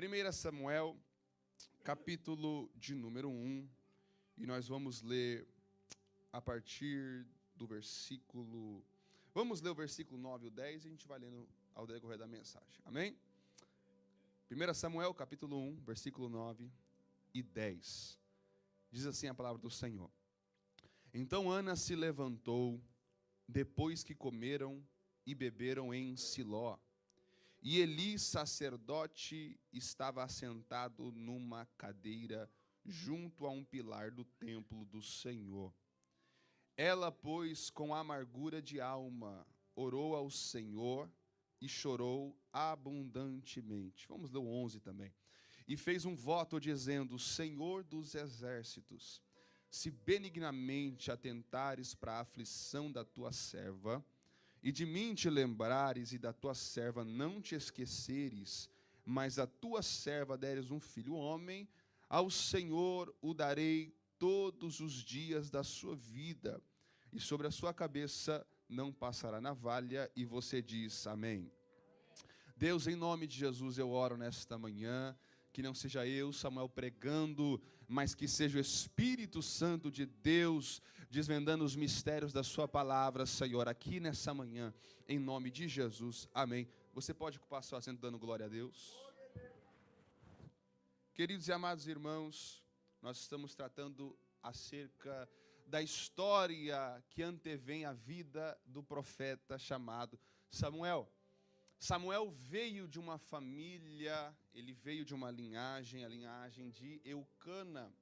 1 Samuel, capítulo de número 1, e nós vamos ler a partir do versículo... Vamos ler o versículo 9 e o 10 e a gente vai lendo ao decorrer da mensagem. Amém? 1 Samuel, capítulo 1, versículo 9 e 10. Diz assim a palavra do Senhor. Então Ana se levantou, depois que comeram e beberam em Siló. E Eli, sacerdote, estava assentado numa cadeira junto a um pilar do templo do Senhor. Ela, pois, com amargura de alma, orou ao Senhor e chorou abundantemente. Vamos ler o 11 também. E fez um voto dizendo: Senhor dos exércitos, se benignamente atentares para a aflição da tua serva, e de mim te lembrares, e da tua serva não te esqueceres, mas a tua serva deres um filho homem, ao Senhor o darei todos os dias da sua vida, e sobre a sua cabeça não passará navalha. E você diz amém. Deus, em nome de Jesus, eu oro nesta manhã, que não seja eu, Samuel, pregando, mas que seja o Espírito Santo de Deus desvendando os mistérios da sua palavra, Senhor, aqui nessa manhã, em nome de Jesus, amém. Você pode ocupar seu assento dando glória a Deus? Queridos e amados irmãos, nós estamos tratando acerca da história que antevém a vida do profeta chamado Samuel. Samuel veio de uma família, ele veio de uma linhagem, a linhagem de Eucana.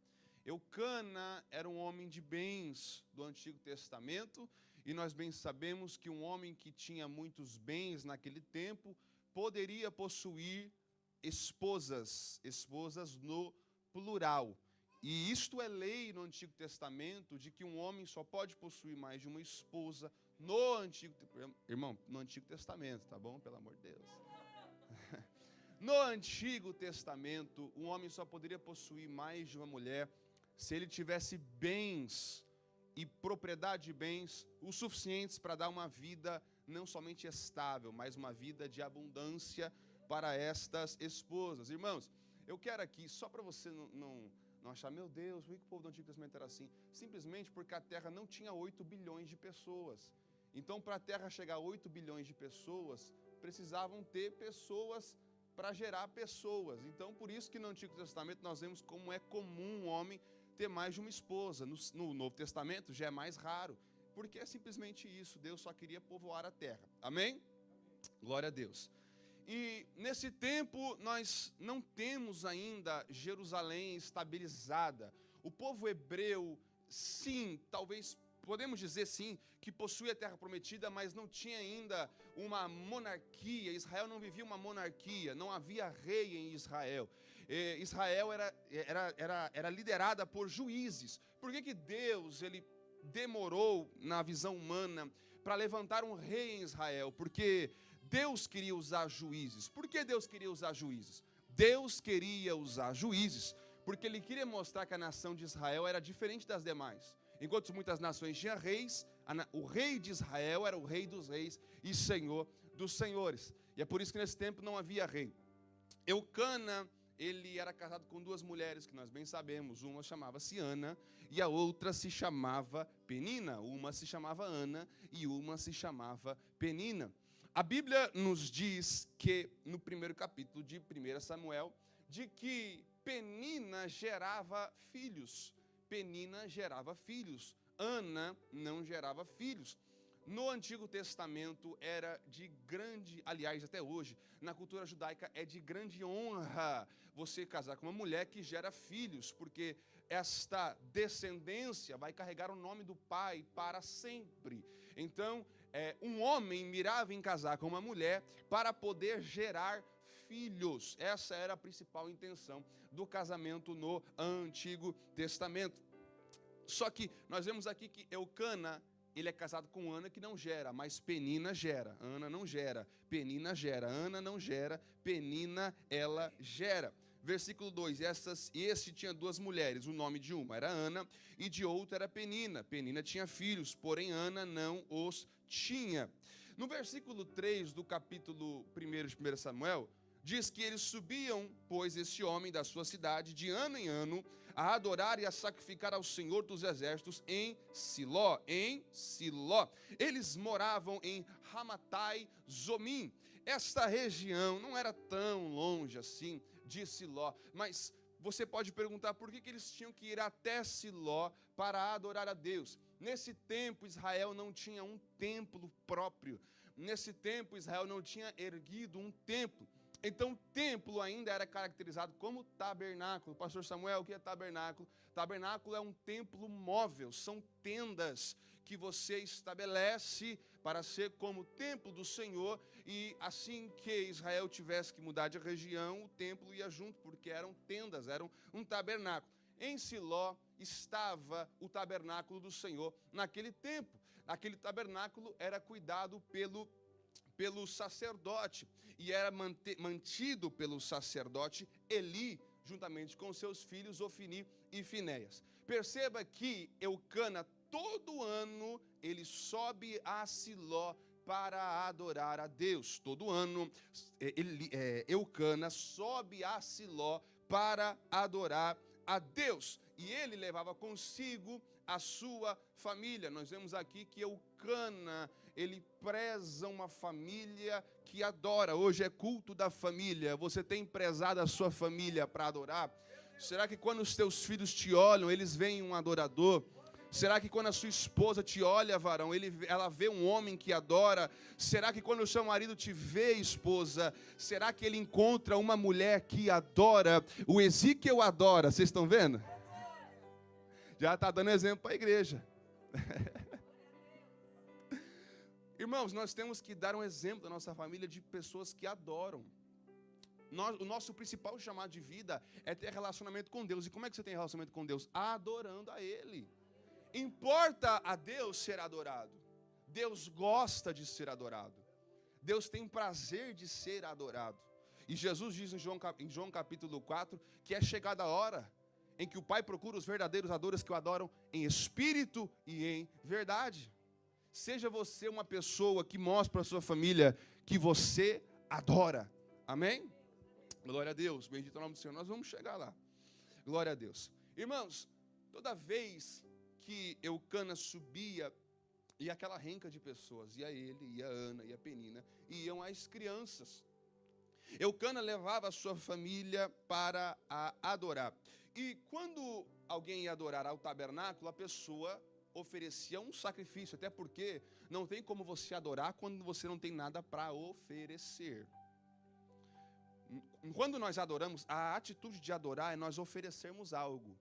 Eucana era um homem de bens do Antigo Testamento, e nós bem sabemos que um homem que tinha muitos bens naquele tempo poderia possuir esposas no plural. E isto é lei no Antigo Testamento, de que um homem só pode possuir mais de uma esposa no Antigo Testamento, tá bom? Pelo amor de Deus. No Antigo Testamento, um homem só poderia possuir mais de uma mulher se ele tivesse bens e propriedade de bens o suficientes para dar uma vida não somente estável, mas uma vida de abundância para estas esposas. Irmãos, eu quero aqui, só para você não achar, meu Deus, por que o povo do Antigo Testamento era assim? Simplesmente porque a Terra não tinha 8 bilhões de pessoas. Então, para a Terra chegar a 8 bilhões de pessoas, precisavam ter pessoas para gerar pessoas. Então, por isso que no Antigo Testamento nós vemos como é comum um homem ter mais de uma esposa. No Novo Testamento já é mais raro, porque é simplesmente isso. Deus só queria povoar a Terra. Amém? Glória a Deus. E nesse tempo nós não temos ainda Jerusalém estabilizada. O povo hebreu, sim, talvez podemos dizer sim, que possuía a terra prometida, mas não tinha ainda uma monarquia. Israel não vivia uma monarquia, não havia rei em Israel. Israel era liderada por juízes. Por que Deus ele demorou, na visão humana, para levantar um rei em Israel? Porque Deus queria usar juízes. Por que Deus queria usar juízes? Deus queria usar juízes porque Ele queria mostrar que a nação de Israel era diferente das demais. Enquanto muitas nações tinham reis, o rei de Israel era o rei dos reis e senhor dos senhores. E é por isso que nesse tempo não havia rei. Eucana, ele era casado com duas mulheres, que nós bem sabemos. Uma chamava-se Ana e a outra se chamava Penina. Uma se chamava Ana e uma se chamava Penina. A Bíblia nos diz que, no primeiro capítulo de 1 Samuel, de que Penina gerava filhos. Penina gerava filhos. Ana não gerava filhos. No Antigo Testamento era de grande, aliás, até hoje, na cultura judaica é de grande honra você casar com uma mulher que gera filhos, porque esta descendência vai carregar o nome do pai para sempre. Então, um homem mirava em casar com uma mulher para poder gerar filhos. Essa era a principal intenção do casamento no Antigo Testamento. Só que nós vemos aqui que Eucana, ele é casado com Ana, que não gera, mas Penina gera. Ana não gera, Penina gera. Ana não gera, Penina ela gera. Versículo 2, esse tinha duas mulheres, o nome de uma era Ana e de outra era Penina. Penina tinha filhos, porém Ana não os tinha. No versículo 3 do capítulo 1 de 1 Samuel, diz que eles subiam, pois, esse homem da sua cidade, de ano em ano, a adorar e a sacrificar ao Senhor dos Exércitos em Siló. Em Siló. Eles moravam em Ramatai Zomim. Esta região não era tão longe assim de Siló, mas você pode perguntar por que eles tinham que ir até Siló para adorar a Deus. Nesse tempo, Israel não tinha um templo próprio. Nesse tempo, Israel não tinha erguido um templo. Então, o templo ainda era caracterizado como tabernáculo. Pastor Samuel, o que é tabernáculo? Tabernáculo é um templo móvel, são tendas que você estabelece para ser como templo do Senhor, e assim que Israel tivesse que mudar de região, o templo ia junto, porque eram tendas, eram um tabernáculo. Em Siló estava o tabernáculo do Senhor naquele tempo. Aquele tabernáculo era cuidado pelo sacerdote, e era mantido pelo sacerdote Eli, juntamente com seus filhos Ofni e Finéias. Perceba que Eucana, todo ano, ele sobe a Siló para adorar a Deus. Todo ano, Eucana sobe a Siló para adorar a Deus. E ele levava consigo a sua família. Nós vemos aqui que Eucana, ele preza uma família que adora. Hoje é culto da família. Você tem prezado a sua família para adorar? Será que quando os teus filhos te olham, eles veem um adorador? Será que quando a sua esposa te olha, varão, ela vê um homem que adora? Será que quando o seu marido te vê, esposa, será que ele encontra uma mulher que adora? O Ezequiel adora, vocês estão vendo? Já está dando exemplo para a igreja. Irmãos, nós temos que dar um exemplo da nossa família de pessoas que adoram. O nosso principal chamado de vida é ter relacionamento com Deus. E como é que você tem relacionamento com Deus? Adorando a Ele. Importa a Deus ser adorado. Deus gosta de ser adorado. Deus tem prazer de ser adorado. E Jesus diz em João capítulo 4 que é chegada a hora em que o Pai procura os verdadeiros adoradores que o adoram em espírito e em verdade. Seja você uma pessoa que mostra para a sua família que você adora. Amém? Glória a Deus. Bendito é o nome do Senhor. Nós vamos chegar lá. Glória a Deus. Irmãos, toda vez que Eucana subia, e aquela renca de pessoas, ia ele, ia Ana, ia Penina, iam as crianças. Eucana levava a sua família para adorar. E quando alguém ia adorar ao tabernáculo, a pessoa oferecia um sacrifício, até porque não tem como você adorar quando você não tem nada para oferecer. Quando nós adoramos, a atitude de adorar é nós oferecermos algo.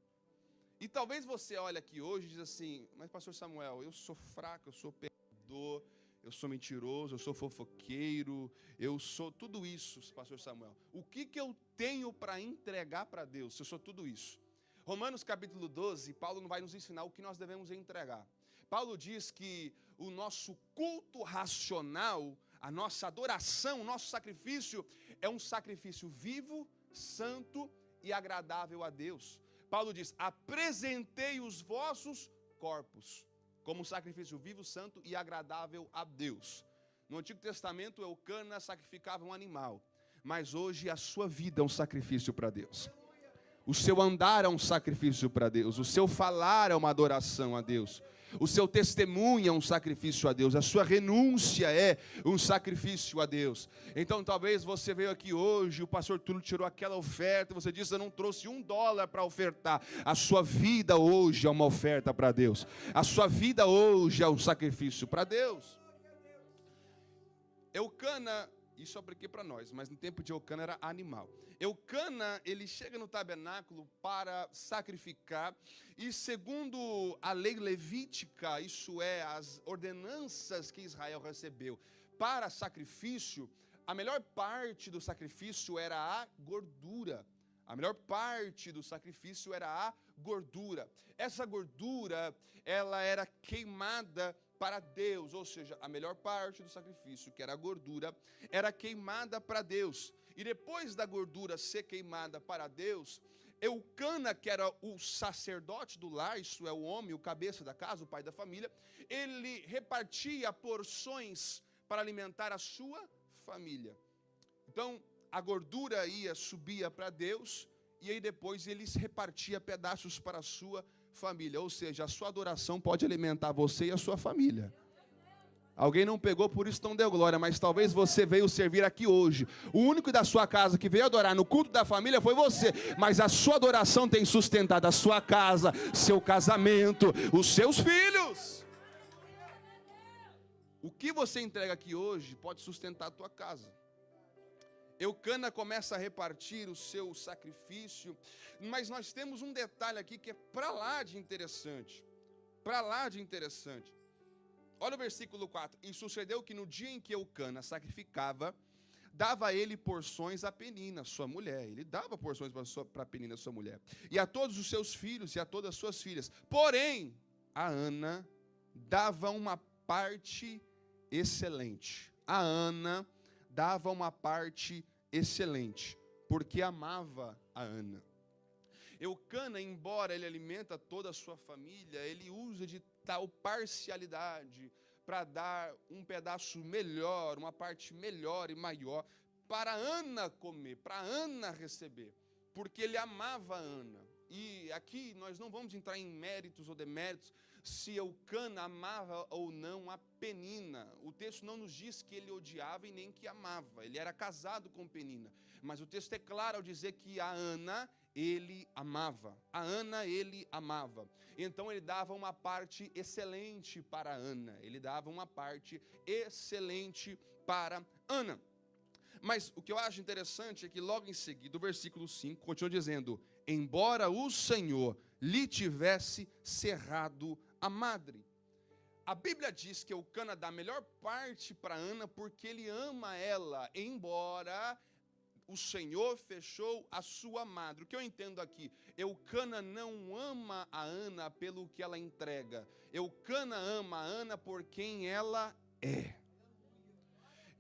E talvez você olhe aqui hoje e diz assim: mas pastor Samuel, eu sou fraco, eu sou pecador, eu sou mentiroso, eu sou fofoqueiro, eu sou tudo isso, pastor Samuel. O que eu tenho para entregar para Deus se eu sou tudo isso? Romanos capítulo 12, Paulo não vai nos ensinar o que nós devemos entregar. Paulo diz que o nosso culto racional, a nossa adoração, o nosso sacrifício é um sacrifício vivo, santo e agradável a Deus. Paulo diz: apresentei os vossos corpos como sacrifício vivo, santo e agradável a Deus. No Antigo Testamento, Eucana sacrificava um animal, mas hoje a sua vida é um sacrifício para Deus. O seu andar é um sacrifício para Deus, o seu falar é uma adoração a Deus, o seu testemunho é um sacrifício a Deus, a sua renúncia é um sacrifício a Deus. Então talvez você veio aqui hoje, o pastor Túlio tirou aquela oferta, você disse: eu não trouxe $1 para ofertar. A sua vida hoje é uma oferta para Deus, a sua vida hoje é um sacrifício para Deus. Eucana, isso eu apliquei para nós, mas no tempo de Eucana era animal. Eucana, ele chega no tabernáculo para sacrificar, e segundo a lei levítica, isso é, as ordenanças que Israel recebeu para sacrifício, a melhor parte do sacrifício era a gordura. A melhor parte do sacrifício era a gordura. Essa gordura, ela era queimada para Deus, ou seja, a melhor parte do sacrifício, que era a gordura, era queimada para Deus. E depois da gordura ser queimada para Deus, Eucana, que era o sacerdote do lar, isso é o homem, o cabeça da casa, o pai da família, ele repartia porções para alimentar a sua família. Então, a gordura subia para Deus, e aí depois ele repartia pedaços para a sua família. Ou seja, a sua adoração pode alimentar você e a sua família. Alguém não pegou, por isso não deu glória, mas talvez você veio servir aqui hoje. O único da sua casa que veio adorar no culto da família foi você, mas a sua adoração tem sustentado a sua casa, seu casamento, os seus filhos. O que você entrega aqui hoje pode sustentar a tua casa. Eucana começa a repartir o seu sacrifício, mas nós temos um detalhe aqui que é para lá de interessante. Para lá de interessante. Olha o versículo 4. E sucedeu que no dia em que Eucana sacrificava, dava ele porções a Penina, sua mulher. Ele dava porções para Penina, sua mulher. E a todos os seus filhos e a todas as suas filhas. Porém, a Ana dava uma parte excelente. A Ana dava uma parte excelente, porque amava a Ana. Eucana, embora ele alimenta toda a sua família, ele usa de tal parcialidade para dar um pedaço melhor, uma parte melhor e maior para Ana comer, para Ana receber, porque ele amava a Ana. E aqui nós não vamos entrar em méritos ou deméritos se Eucana amava ou não a Penina. O texto não nos diz que ele odiava e nem que amava. Ele era casado com Penina. Mas o texto é claro ao dizer que a Ana ele amava. A Ana ele amava. Então ele dava uma parte excelente para Ana. Ele dava uma parte excelente para Ana. Mas o que eu acho interessante é que logo em seguida, o versículo 5, continua dizendo: embora o Senhor lhe tivesse cerrado a madre. A Bíblia diz que Eucana dá a melhor parte para Ana porque ele ama ela, embora o Senhor fechou a sua madre. O que eu entendo aqui? Eucana não ama a Ana pelo que ela entrega. Eucana ama a Ana por quem ela é.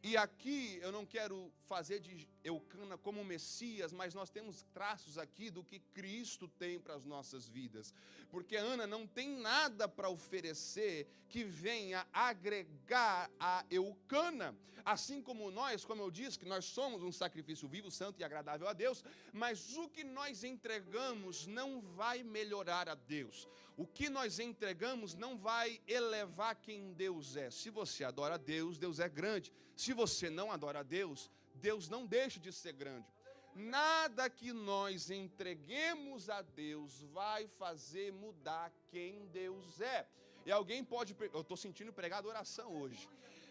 E aqui eu não quero fazer de Eucana como Messias, mas nós temos traços aqui do que Cristo tem para as nossas vidas. Porque a Ana não tem nada para oferecer que venha agregar a Eucana. Assim como nós, como eu disse, que nós somos um sacrifício vivo, santo e agradável a Deus, mas o que nós entregamos não vai melhorar a Deus. O que nós entregamos não vai elevar quem Deus é. Se você adora a Deus, Deus é grande. Se você não adora a Deus, Deus não deixa de ser grande. Nada que nós entreguemos a Deus vai fazer mudar quem Deus é. E alguém pode... Eu estou sentindo pregar adoração hoje.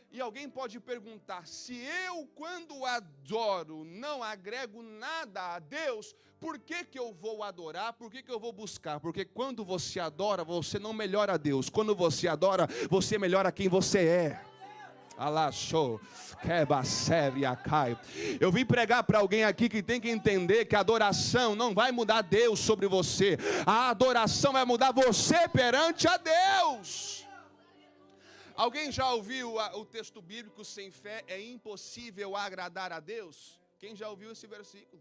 E alguém pode perguntar, se eu, quando adoro, não agrego nada a Deus, por que que eu vou adorar? Por que que eu vou buscar? Porque quando você adora, você não melhora a Deus. Quando você adora, você melhora quem você é. Eu vim pregar para alguém aqui que tem que entender que a adoração não vai mudar Deus sobre você. A adoração vai mudar você perante a Deus. Alguém já ouviu o texto bíblico, sem fé é impossível agradar a Deus? Quem já ouviu esse versículo?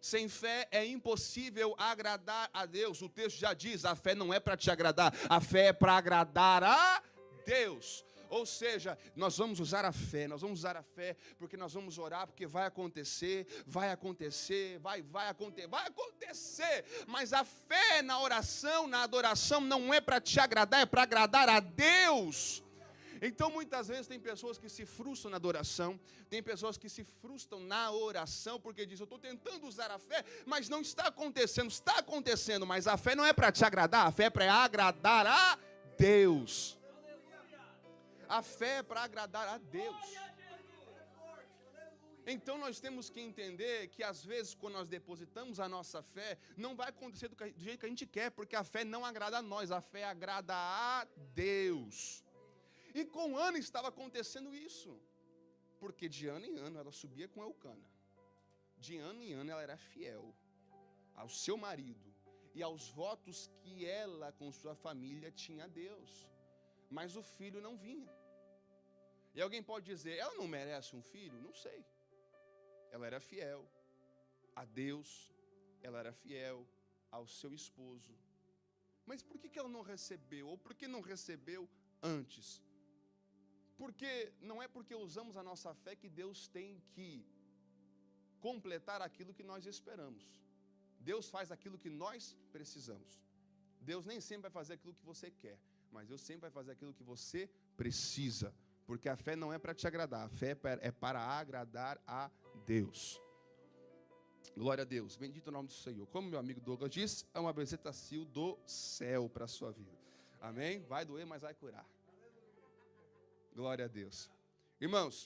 Sem fé é impossível agradar a Deus. O texto já diz, a fé não é para te agradar, a fé é para agradar a Deus. Ou seja, nós vamos usar a fé, porque nós vamos orar, porque vai acontecer, vai acontecer. Mas a fé na oração, na adoração, não é para te agradar, é para agradar a Deus. Então muitas vezes tem pessoas que se frustram na adoração, tem pessoas que se frustram na oração, porque dizem, eu estou tentando usar a fé, mas não está acontecendo, mas a fé não é para te agradar, a fé é para agradar a Deus. A fé é para agradar a Deus. Então nós temos que entender que às vezes quando nós depositamos a nossa fé, não vai acontecer do jeito que a gente quer, porque a fé não agrada a nós, a fé agrada a Deus. E com Ana estava acontecendo isso, porque de ano em ano ela subia com Eucana. De ano em ano ela era fiel ao seu marido e aos votos que ela com sua família tinha a Deus. Mas o filho não vinha. E alguém pode dizer, ela não merece um filho? Não sei. Ela era fiel a Deus, ela era fiel ao seu esposo. Mas por que ela não recebeu? Ou por que não recebeu antes? Porque não é porque usamos a nossa fé que Deus tem que completar aquilo que nós esperamos. Deus faz aquilo que nós precisamos. Deus nem sempre vai fazer aquilo que você quer, mas Deus sempre vai fazer aquilo que você precisa. Porque a fé não é para te agradar, a fé é para agradar a Deus. Glória a Deus, bendito o nome do Senhor. Como meu amigo Douglas disse, é uma bezetacil do céu para a sua vida. Amém? Vai doer, mas vai curar. Glória a Deus. Irmãos,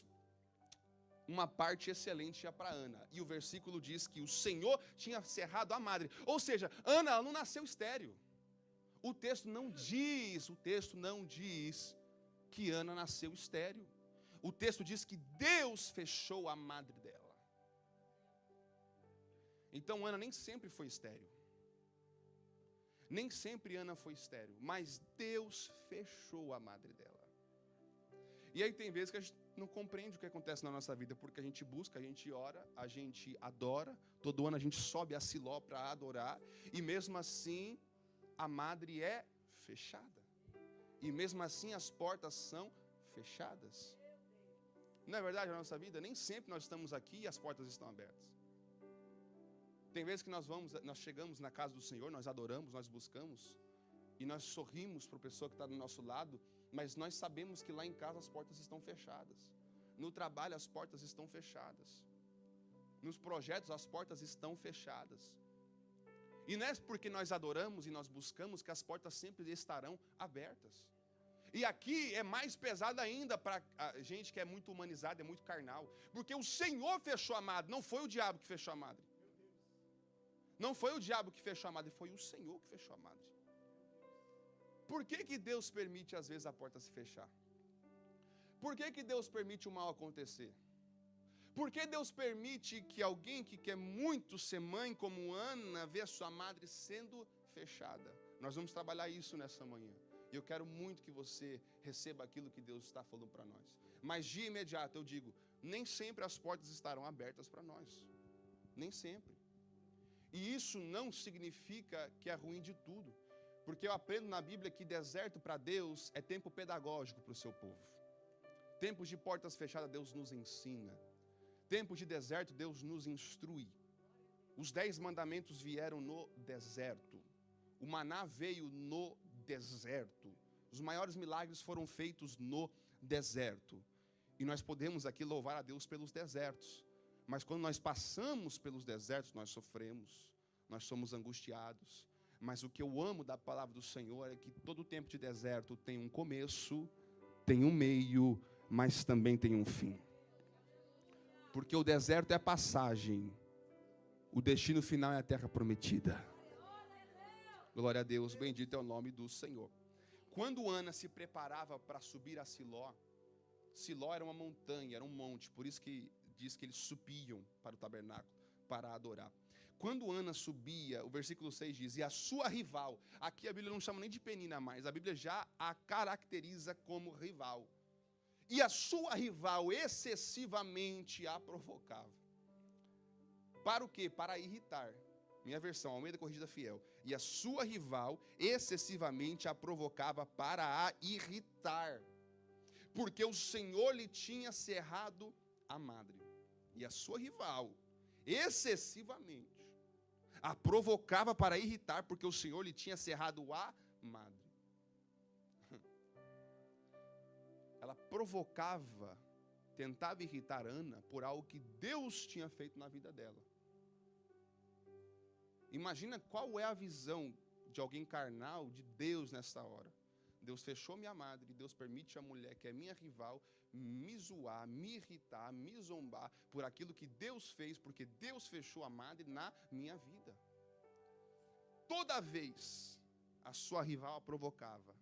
uma parte excelente ia para Ana. E o versículo diz que o Senhor tinha cerrado a madre. Ou seja, Ana ela não nasceu estéril. O texto não diz que Ana nasceu estéril. O texto diz que Deus fechou a madre dela. Então Ana nem sempre foi estéril. Nem sempre Ana foi estéril, mas Deus fechou a madre dela. E aí tem vezes que a gente não compreende o que acontece na nossa vida, porque a gente busca, a gente ora, a gente adora, todo ano a gente sobe a Siló para adorar, e mesmo assim a madre é fechada. E mesmo assim as portas são fechadas. Não é verdade na nossa vida? Nem sempre nós estamos aqui e as portas estão abertas. Tem vezes que nós chegamos na casa do Senhor, nós adoramos, nós buscamos, e nós sorrimos para a pessoa que está do nosso lado, mas nós sabemos que lá em casa as portas estão fechadas. No trabalho as portas estão fechadas. Nos projetos as portas estão fechadas. E não é porque nós adoramos e nós buscamos que as portas sempre estarão abertas. E aqui é mais pesado ainda para a gente que é muito humanizada, é muito carnal. Porque o Senhor fechou a madre, não foi o diabo que fechou a madre. Não foi o diabo que fechou a madre, foi o Senhor que fechou a madre. Por que Deus permite às vezes a porta se fechar? Por que Deus permite o mal acontecer? Por que Deus permite que alguém que quer muito ser mãe como Ana vê a sua madre sendo fechada? Nós vamos trabalhar isso nessa manhã. E eu quero muito que você receba aquilo que Deus está falando para nós. Mas de imediato eu digo, nem sempre as portas estarão abertas para nós. Nem sempre. E isso não significa que é ruim de tudo. Porque eu aprendo na Bíblia que deserto para Deus é tempo pedagógico para o seu povo. Tempos de portas fechadas, Deus nos ensina. Tempos de deserto, Deus nos instrui. Os 10 mandamentos vieram no deserto. O maná veio no deserto. Os maiores milagres foram feitos no deserto. E nós podemos aqui louvar a Deus pelos desertos. Mas quando nós passamos pelos desertos, nós sofremos, nós somos angustiados. Mas o que eu amo da palavra do Senhor é que todo tempo de deserto tem um começo, tem um meio, mas também tem um fim. Porque o deserto é a passagem, o destino final é a terra prometida. Glória a Deus, bendito é o nome do Senhor. Quando Ana se preparava para subir a Siló, Siló era uma montanha, era um monte, por isso que diz que eles subiam para o tabernáculo, para adorar. Quando Ana subia, o versículo 6 diz, e a sua rival, aqui a Bíblia não chama nem de Penina mais, a Bíblia já a caracteriza como rival. E a sua rival excessivamente a provocava. Para o quê? Para irritar. Minha versão, Almeida Corrigida Fiel. E a sua rival excessivamente a provocava para a irritar. Porque o Senhor lhe tinha cerrado a madre. E a sua rival excessivamente a provocava para irritar, porque o Senhor lhe tinha cerrado a madre. Ela provocava, tentava irritar Ana por algo que Deus tinha feito na vida dela. Imagina qual é a visão de alguém carnal de Deus nessa hora. Deus fechou minha madre, Deus permite a mulher que é minha rival me zoar, me irritar, me zombar por aquilo que Deus fez, porque Deus fechou a madre na minha vida. Toda vez a sua rival a provocava,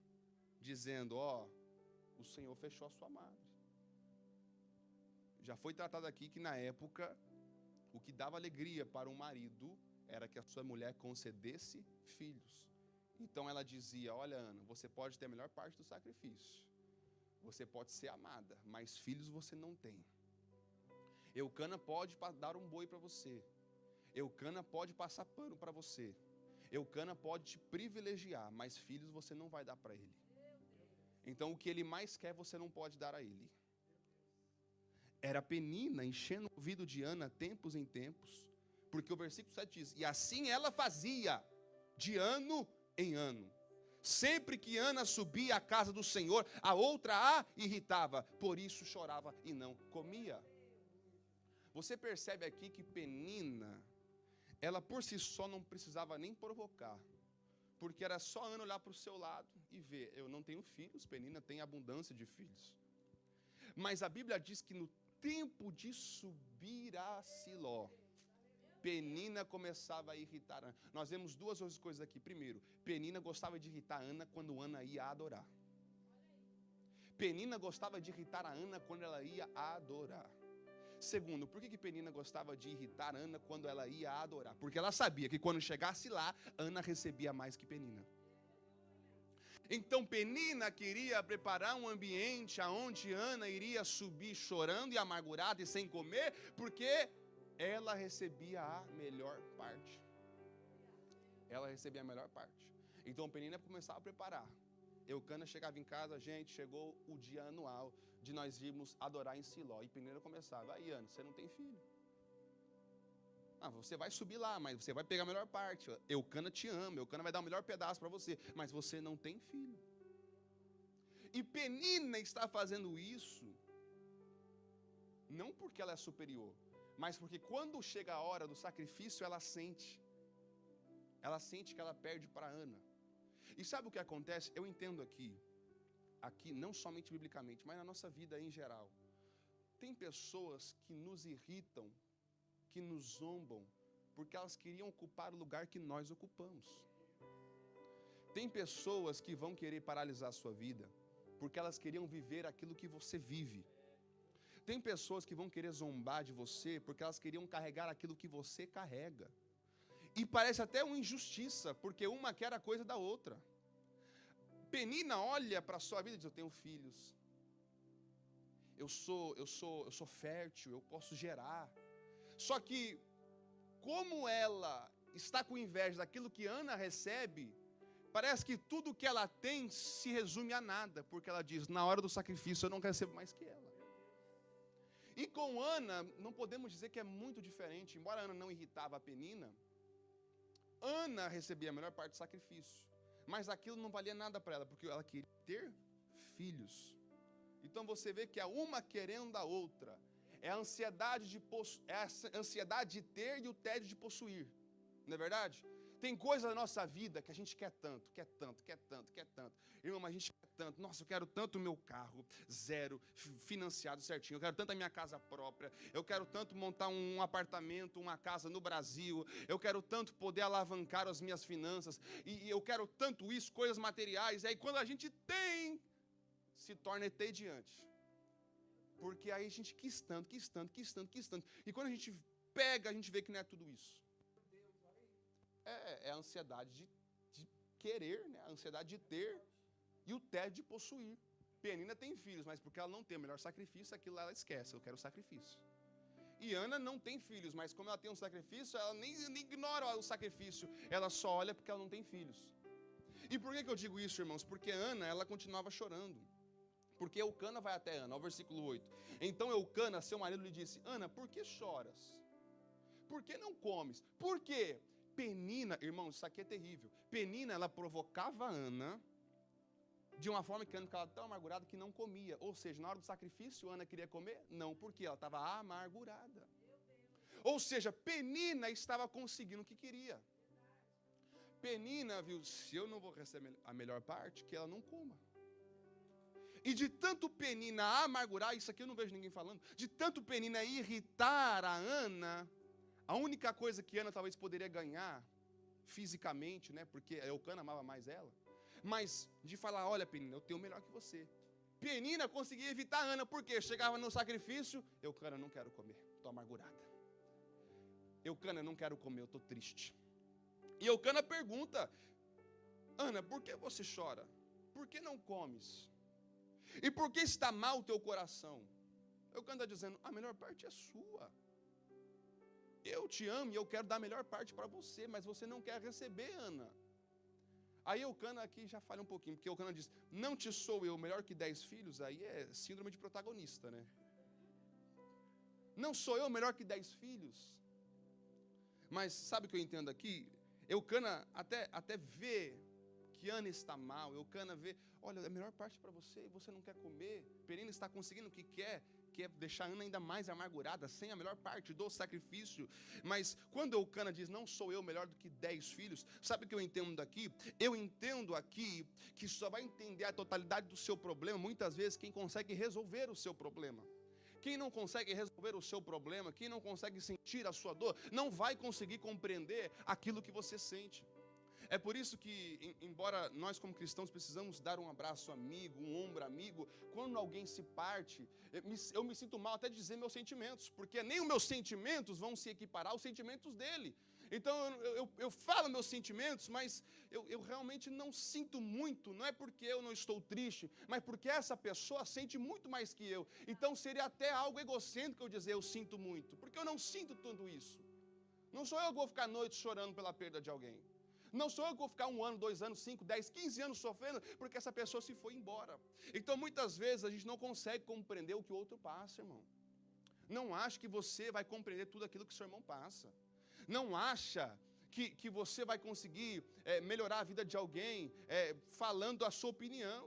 dizendo, o Senhor fechou a sua madre. Já foi tratado aqui que na época, o que dava alegria para um marido era que a sua mulher concedesse filhos. Então ela dizia, olha Ana, você pode ter a melhor parte do sacrifício. Você pode ser amada, mas filhos você não tem. Eucana pode dar um boi para você. Eucana pode passar pano para você. Eucana pode te privilegiar, mas filhos você não vai dar para ele. Então o que ele mais quer você não pode dar a ele. Era Penina enchendo o ouvido de Ana tempos em tempos, porque o versículo 7 diz, e assim ela fazia, de ano em ano. Sempre que Ana subia à casa do Senhor, a outra a irritava, por isso chorava e não comia. Você percebe aqui que Penina, ela por si só não precisava nem provocar, porque era só Ana olhar para o seu lado e ver, eu não tenho filhos, Penina tem abundância de filhos. Mas a Bíblia diz que no tempo de subir a Siló, Penina começava a irritar Ana. Nós vemos duas outras coisas aqui. Primeiro, Penina gostava de irritar Ana quando Ana ia adorar. Penina gostava de irritar a Ana quando ela ia adorar. Segundo, por que Penina gostava de irritar Ana quando ela ia adorar? Porque ela sabia que quando chegasse lá, Ana recebia mais que Penina. Então Penina queria preparar um ambiente onde Ana iria subir chorando e amargurada e sem comer, porque ela recebia a melhor parte. Ela recebia a melhor parte. Então Penina começava a preparar. Eucana chegava em casa, gente, chegou o dia anual de nós irmos adorar em Siló. E Penina começava, aí Ana, você não tem filho. Você vai subir lá, mas você vai pegar a melhor parte. Eucana te ama, Eucana vai dar o melhor pedaço para você, mas você não tem filho. E Penina está fazendo isso, não porque ela é superior, mas porque quando chega a hora do sacrifício, ela sente que ela perde para Ana. E sabe o que acontece? Eu entendo aqui não somente biblicamente, mas na nossa vida em geral. Tem pessoas que nos irritam, que nos zombam, porque elas queriam ocupar o lugar que nós ocupamos. Tem pessoas que vão querer paralisar a sua vida, porque elas queriam viver aquilo que você vive. Tem pessoas que vão querer zombar de você, porque elas queriam carregar aquilo que você carrega. E parece até uma injustiça, porque uma quer a coisa da outra. Penina olha para a sua vida e diz, eu tenho filhos. Eu sou fértil, eu posso gerar. Só que, como ela está com inveja daquilo que Ana recebe, parece que tudo que ela tem se resume a nada, porque ela diz, na hora do sacrifício eu não recebo mais que ela. E com Ana, não podemos dizer que é muito diferente, embora Ana não irritava a Penina, Ana recebia a melhor parte do sacrifício, mas aquilo não valia nada para ela, porque ela queria ter filhos. Então você vê que a uma querendo a outra, é a ansiedade de ter e o tédio de possuir, não é verdade? Tem coisa na nossa vida que a gente quer tanto. Irmão, mas a gente quer tanto. Nossa, eu quero tanto o meu carro, zero, financiado certinho. Eu quero tanto a minha casa própria. Eu quero tanto montar um apartamento, uma casa no Brasil. Eu quero tanto poder alavancar as minhas finanças. E eu quero tanto isso, coisas materiais. E aí quando a gente tem, se torna entediante. Porque aí a gente quis tanto. E quando a gente pega, a gente vê que não é tudo isso. É a ansiedade de querer, né? A ansiedade de ter e o tédio de possuir. Penina tem filhos, mas porque ela não tem o melhor sacrifício, aquilo ela esquece, eu quero o sacrifício. E Ana não tem filhos, mas como ela tem um sacrifício, ela nem ignora o sacrifício, ela só olha porque ela não tem filhos. E por que eu digo isso, irmãos? Porque Ana, ela continuava chorando. Porque Eucana vai até Ana, ao versículo 8. Então Eucana, seu marido, lhe disse, Ana, por que choras? Por que não comes? Por quê? Penina, irmão, isso aqui é terrível. Penina, ela provocava Ana de uma forma que Ana ficava tão amargurada que não comia. Ou seja, na hora do sacrifício, Ana queria comer? Não, porque ela estava amargurada. Ou seja, Penina estava conseguindo o que queria. Penina viu, se eu não vou receber a melhor parte, que ela não coma. E de tanto Penina amargurar, isso aqui eu não vejo ninguém falando, de tanto Penina irritar a Ana, a única coisa que Ana talvez poderia ganhar fisicamente, né, porque Eucana amava mais ela, mas de falar, olha Penina, eu tenho melhor que você. Penina conseguia evitar a Ana, porque chegava no sacrifício, Eucana, não quero comer, estou amargurada. Eucana, não quero comer, eu estou triste. E Eucana pergunta, Ana, por que você chora? Por que não comes? E por que está mal o teu coração? Eucana está dizendo, a melhor parte é sua. Eu te amo e eu quero dar a melhor parte para você, mas você não quer receber, Ana. Aí Eucana aqui já falha um pouquinho, porque Eucana diz, não te sou eu melhor que 10 filhos? Aí é síndrome de protagonista, né? Não sou eu melhor que 10 filhos. Mas sabe o que eu entendo aqui? Eucana até vê que Ana está mal. Eucana vê, olha, a melhor parte para você, você não quer comer. Penina está conseguindo o que quer deixar Ana ainda mais amargurada, sem a melhor parte do sacrifício. Mas quando Eucana diz, não sou eu melhor do que 10 filhos, sabe o que eu entendo aqui? Eu entendo aqui que só vai entender a totalidade do seu problema, muitas vezes, quem consegue resolver o seu problema. Quem não consegue resolver o seu problema, quem não consegue sentir a sua dor, não vai conseguir compreender aquilo que você sente. É por isso que, embora nós como cristãos precisamos dar um abraço amigo, um ombro amigo, quando alguém se parte, eu me sinto mal até de dizer meus sentimentos, porque nem os meus sentimentos vão se equiparar aos sentimentos dele. Então eu falo meus sentimentos, mas eu realmente não sinto muito, não é porque eu não estou triste, mas porque essa pessoa sente muito mais que eu. Então seria até algo egocêntrico eu dizer eu sinto muito, porque eu não sinto tudo isso. Não sou eu que vou ficar noites chorando pela perda de alguém. Não sou eu que vou ficar 1 ano, 2 anos, 5, 10, 15 anos sofrendo porque essa pessoa se foi embora. Então muitas vezes a gente não consegue compreender o que o outro passa, irmão. Não acha que você vai compreender tudo aquilo que seu irmão passa. Não acha que você vai conseguir melhorar a vida de alguém falando a sua opinião.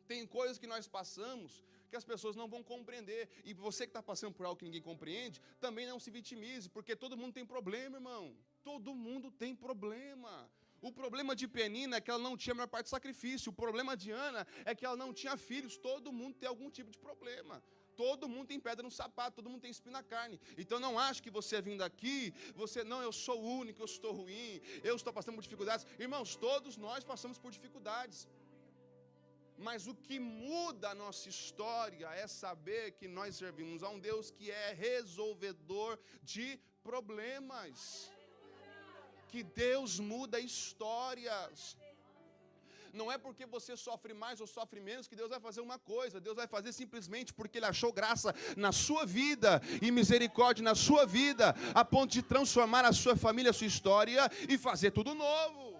Tem coisas que nós passamos que as pessoas não vão compreender. E você que está passando por algo que ninguém compreende, também não se vitimize, porque todo mundo tem problema, irmão. Todo mundo tem problema. O problema de Penina é que ela não tinha a maior parte do sacrifício. O problema de Ana é que ela não tinha filhos. Todo mundo tem algum tipo de problema. Todo mundo tem pedra no sapato, todo mundo tem espinho na carne. Então não ache que você vindo aqui, eu sou o único, eu estou ruim, eu estou passando por dificuldades. Irmãos, todos nós passamos por dificuldades. Mas o que muda a nossa história é saber que nós servimos a um Deus que é resolvedor de problemas. Que Deus muda histórias. Não é porque você sofre mais ou sofre menos que Deus vai fazer uma coisa. Deus vai fazer simplesmente porque Ele achou graça na sua vida e misericórdia na sua vida, a ponto de transformar a sua família, a sua história e fazer tudo novo.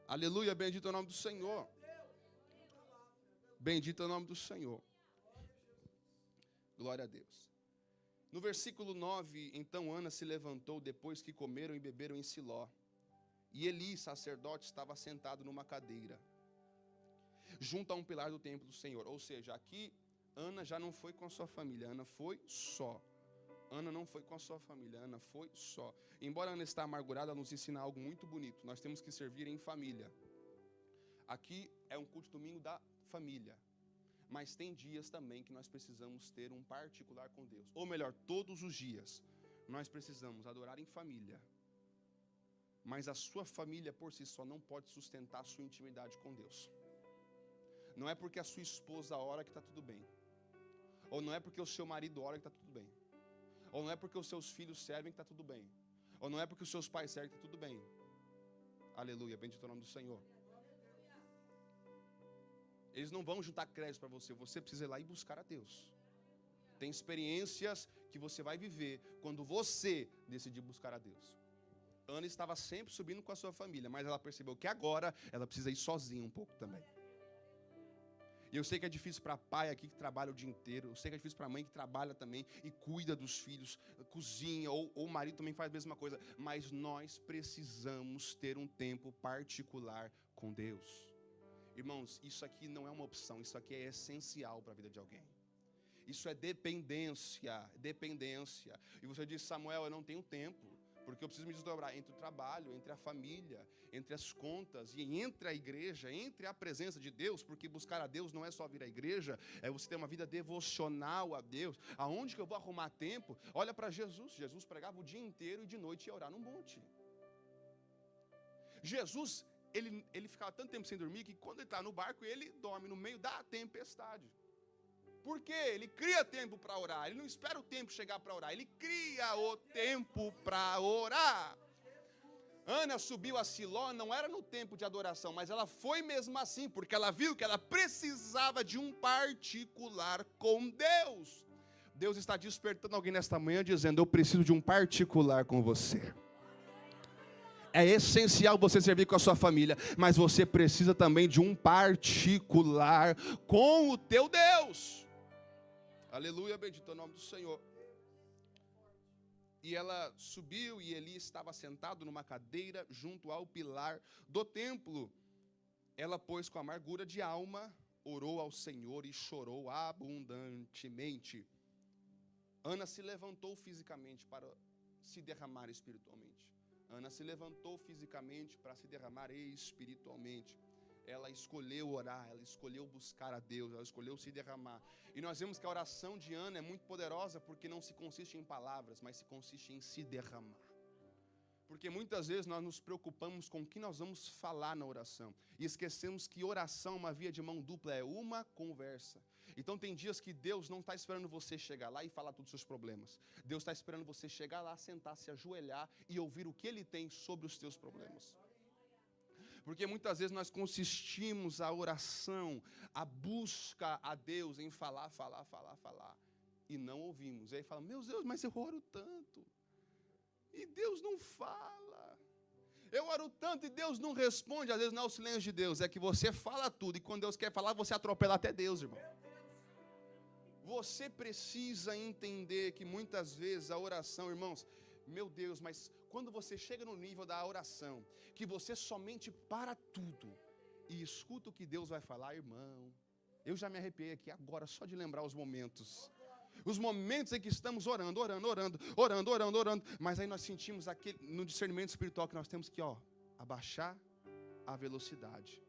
Aleluia, bendito é o nome do Senhor. Bendito é o nome do Senhor. Glória a Deus. No versículo 9, então Ana se levantou depois que comeram e beberam em Siló. E Eli, sacerdote, estava sentado numa cadeira, junto a um pilar do templo do Senhor. Ou seja, aqui Ana já não foi com a sua família, Ana foi só. Ana não foi com a sua família, Ana foi só. Embora Ana está amargurada, ela nos ensina algo muito bonito. Nós temos que servir em família. Aqui é um culto domingo da família. Mas tem dias também que nós precisamos ter um particular com Deus. Ou melhor, todos os dias nós precisamos adorar em família. Mas a sua família por si só não pode sustentar a sua intimidade com Deus. Não é porque a sua esposa ora que está tudo bem. Ou não é porque o seu marido ora que está tudo bem. Ou não é porque os seus filhos servem que está tudo bem. Ou não é porque os seus pais servem que está tudo bem. Aleluia, bendito é o nome do Senhor. Eles não vão juntar crédito para você. Você precisa ir lá e buscar a Deus. Tem experiências que você vai viver quando você decidir buscar a Deus. Ana estava sempre subindo com a sua família, mas ela percebeu que agora ela precisa ir sozinha um pouco também. E eu sei que é difícil para pai aqui que trabalha o dia inteiro, eu sei que é difícil para mãe que trabalha também e cuida dos filhos, cozinha, ou o marido também faz a mesma coisa, mas nós precisamos ter um tempo particular com Deus. Irmãos, isso aqui não é uma opção, isso aqui é essencial para a vida de alguém. Isso é dependência. E você diz, Samuel, eu não tenho tempo. Porque eu preciso me desdobrar entre o trabalho, entre a família, entre as contas e entre a igreja, entre a presença de Deus, porque buscar a Deus não é só vir à igreja, é você ter uma vida devocional a Deus. Aonde que eu vou arrumar tempo? Olha para Jesus. Jesus pregava o dia inteiro e de noite ia orar num monte. Jesus, ele ficava tanto tempo sem dormir que quando ele está no barco, ele dorme no meio da tempestade. Por quê? Ele cria tempo para orar. Ele não espera o tempo chegar para orar. Ele cria o tempo para orar. Ana subiu a Siló, não era no tempo de adoração, mas ela foi mesmo assim, porque ela viu que ela precisava de um particular com Deus. Deus está despertando alguém nesta manhã dizendo, eu preciso de um particular com você. É essencial você servir com a sua família, mas você precisa também de um particular com o teu Deus. Aleluia, bendito é o nome do Senhor. E ela subiu e Eli estava sentado numa cadeira junto ao pilar do templo. Ela, pois, com amargura de alma, orou ao Senhor e chorou abundantemente. Ana se levantou fisicamente para se derramar espiritualmente. Ana se levantou fisicamente para se derramar espiritualmente. Ela escolheu orar, ela escolheu buscar a Deus, ela escolheu se derramar. E nós vemos que a oração de Ana é muito poderosa porque não se consiste em palavras, mas se consiste em se derramar. Porque muitas vezes nós nos preocupamos com o que nós vamos falar na oração. E esquecemos que oração é uma via de mão dupla, é uma conversa. Então tem dias que Deus não está esperando você chegar lá e falar todos os seus problemas. Deus está esperando você chegar lá, sentar, se ajoelhar e ouvir o que Ele tem sobre os teus problemas. Porque muitas vezes nós consistimos a oração, a busca a Deus em falar. E não ouvimos. E aí fala, meu Deus, mas eu oro tanto. E Deus não fala. Eu oro tanto e Deus não responde. Às vezes não é o silêncio de Deus, é que você fala tudo. E quando Deus quer falar, você atropela até Deus, irmão. Você precisa entender que muitas vezes a oração, irmãos, meu Deus, mas quando você chega no nível da oração, que você somente para tudo e escuta o que Deus vai falar, irmão, eu já me arrepiei aqui agora só de lembrar os momentos em que estamos orando, mas aí nós sentimos aquele, no discernimento espiritual que nós temos que, abaixar a velocidade,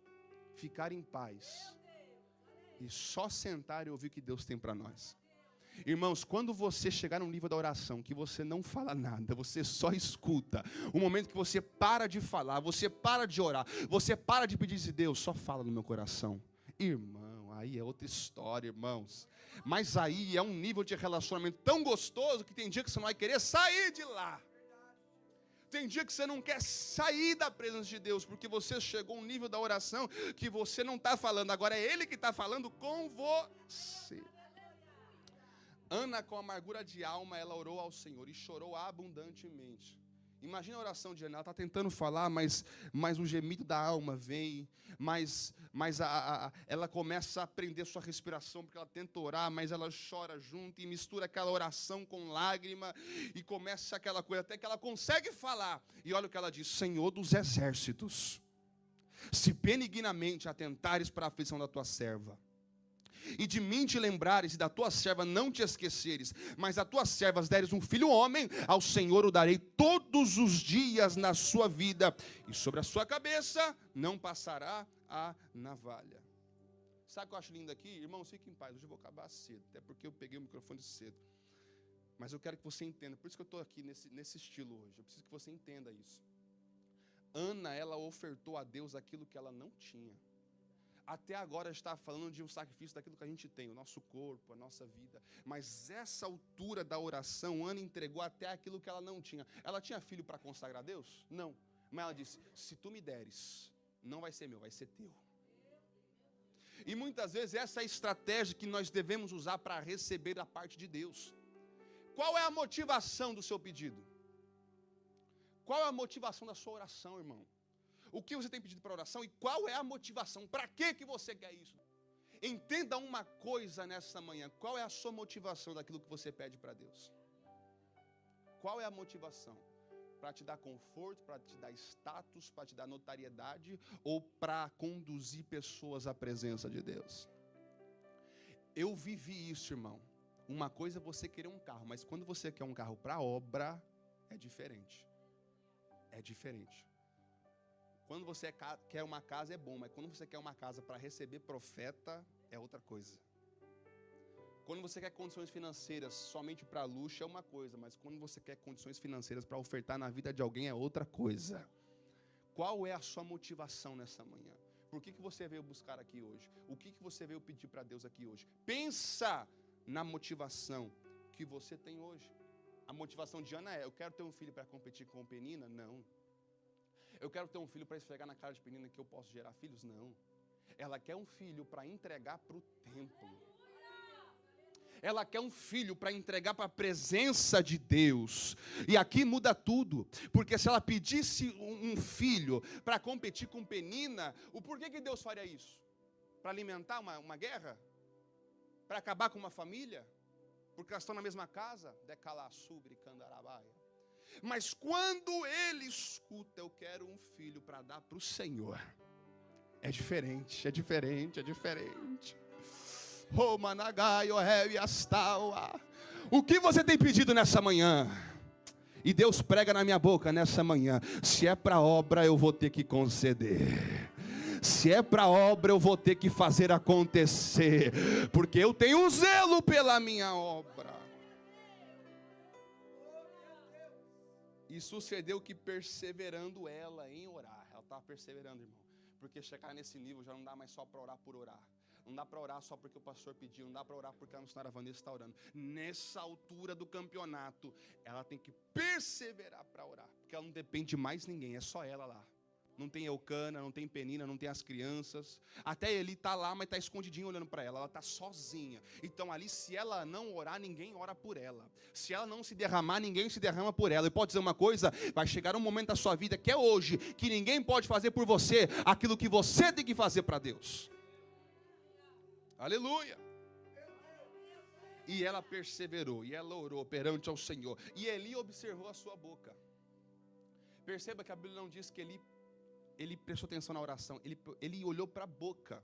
ficar em paz e só sentar e ouvir o que Deus tem para nós. Irmãos, quando você chegar no nível da oração, que você não fala nada, você só escuta, o momento que você para de falar, você para de orar, você para de pedir a Deus, só fala no meu coração. Irmão, aí é outra história, irmãos. Mas aí é um nível de relacionamento tão gostoso que tem dia que você não vai querer sair de lá. Tem dia que você não quer sair da presença de Deus, porque você chegou a um nível da oração que você não está falando, agora é Ele que está falando com você. Ana, com amargura de alma, ela orou ao Senhor e chorou abundantemente. Imagina a oração de Ana, ela está tentando falar, mas o gemido da alma vem, ela começa a prender sua respiração, porque ela tenta orar, mas ela chora junto e mistura aquela oração com lágrima, e começa aquela coisa, até que ela consegue falar, e olha o que ela diz, Senhor dos exércitos, se benignamente atentares para a aflição da tua serva, e de mim te lembrares, e da tua serva não te esqueceres, mas a tuas servas deres um filho homem, ao Senhor o darei todos os dias na sua vida, e sobre a sua cabeça não passará a navalha. Sabe o que eu acho lindo aqui? Irmãos, fiquem em paz, hoje eu vou acabar cedo, até porque eu peguei o microfone cedo. Mas eu quero que você entenda, por isso que eu estou aqui nesse estilo hoje, eu preciso que você entenda isso. Ana, ela ofertou a Deus aquilo que ela não tinha. Até agora está falando de um sacrifício daquilo que a gente tem, o nosso corpo, a nossa vida. Mas essa altura da oração, Ana entregou até aquilo que ela não tinha. Ela tinha filho para consagrar a Deus? Não. Mas ela disse, se tu me deres, não vai ser meu, vai ser teu. E muitas vezes essa é a estratégia que nós devemos usar para receber da parte de Deus. Qual é a motivação do seu pedido? Qual é a motivação da sua oração, irmão? O que você tem pedido para oração e qual é a motivação? Para que você quer isso? Entenda uma coisa nessa manhã. Qual é a sua motivação daquilo que você pede para Deus? Qual é a motivação? Para te dar conforto, para te dar status, para te dar notariedade ou para conduzir pessoas à presença de Deus? Eu vivi isso, irmão. Uma coisa é você querer um carro, mas quando você quer um carro para obra, é diferente. É diferente. Quando você quer uma casa é bom, mas quando você quer uma casa para receber profeta, é outra coisa. Quando você quer condições financeiras somente para luxo é uma coisa, mas quando você quer condições financeiras para ofertar na vida de alguém é outra coisa. Qual é a sua motivação nessa manhã? Por que você veio buscar aqui hoje? O que você veio pedir para Deus aqui hoje? Pensa na motivação que você tem hoje. A motivação de Ana é, eu quero ter um filho para competir com Penina? Não. Eu quero ter um filho para esfregar na cara de Penina que eu posso gerar filhos? Não. Ela quer um filho para entregar para o templo. Ela quer um filho para entregar para a presença de Deus. E aqui muda tudo. Porque se ela pedisse um filho para competir com Penina, o porquê que Deus faria isso? Para alimentar uma guerra? Para acabar com uma família? porque elas estão na mesma casa, decalaçubre, candarabaia. Mas quando ele escuta, eu quero um filho para dar para o Senhor, é diferente, é diferente, é diferente. Oh, Managai, oh, Hevi, Astaua. O que você tem pedido nessa manhã? E Deus prega na minha boca nessa manhã: se é para obra, eu vou ter que conceder. Se é para obra, eu vou ter que fazer acontecer, porque eu tenho um zelo pela minha obra. E sucedeu que, perseverando ela em orar, ela estava perseverando, irmão, porque chegar nesse nível já não dá mais só para orar por orar. Não dá para orar só porque o pastor pediu, não dá para orar porque a missionária Vanessa está orando. Nessa altura do campeonato, ela tem que perseverar para orar, porque ela não depende de mais ninguém, é só ela lá. Não tem Eucana, não tem Penina, não tem as crianças. Até Eli está lá, mas está escondidinho olhando para ela está sozinha. Então ali, se ela não orar, ninguém ora por ela. Se ela não se derramar, ninguém se derrama por ela. E pode dizer uma coisa: vai chegar um momento da sua vida, que é hoje, que ninguém pode fazer por você aquilo que você tem que fazer para Deus. Aleluia. E ela perseverou, e ela orou perante ao Senhor, e Eli observou a sua boca. Perceba que a Bíblia não diz que ele prestou atenção na oração, ele olhou para a boca.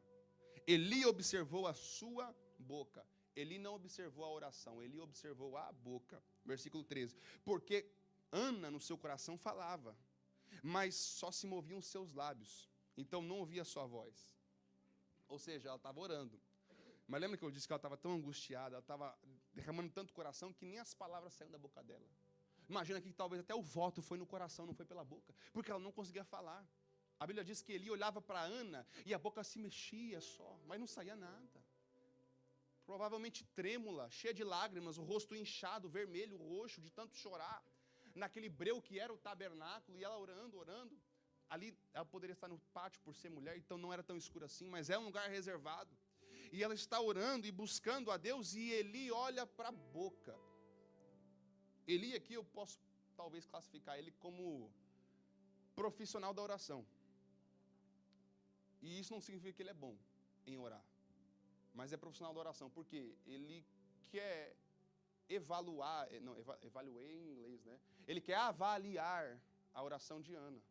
Eli observou a sua boca. Eli não observou a oração, Eli observou a boca. Versículo 13. Porque Ana no seu coração falava, mas só se moviam os seus lábios, então não ouvia a sua voz. Ou seja, ela estava orando. Mas lembra que eu disse que ela estava tão angustiada, ela estava derramando tanto coração, que nem as palavras saíam da boca dela. Imagina que talvez até o voto foi no coração, não foi pela boca, porque ela não conseguia falar. A Bíblia diz que Eli olhava para Ana e a boca se mexia só, mas não saía nada. Provavelmente trêmula, cheia de lágrimas, o rosto inchado, vermelho, roxo, de tanto chorar. Naquele breu que era o tabernáculo, e ela orando, orando. Ali ela poderia estar no pátio por ser mulher, então não era tão escuro assim, mas é um lugar reservado. E ela está orando e buscando a Deus, e Eli olha para a boca. Eli aqui eu posso talvez classificar ele como profissional da oração. E isso não significa que ele é bom em orar, mas é profissional da oração, porque ele quer evaluar, não, evaluate em inglês, né? Ele quer avaliar a oração de Ana.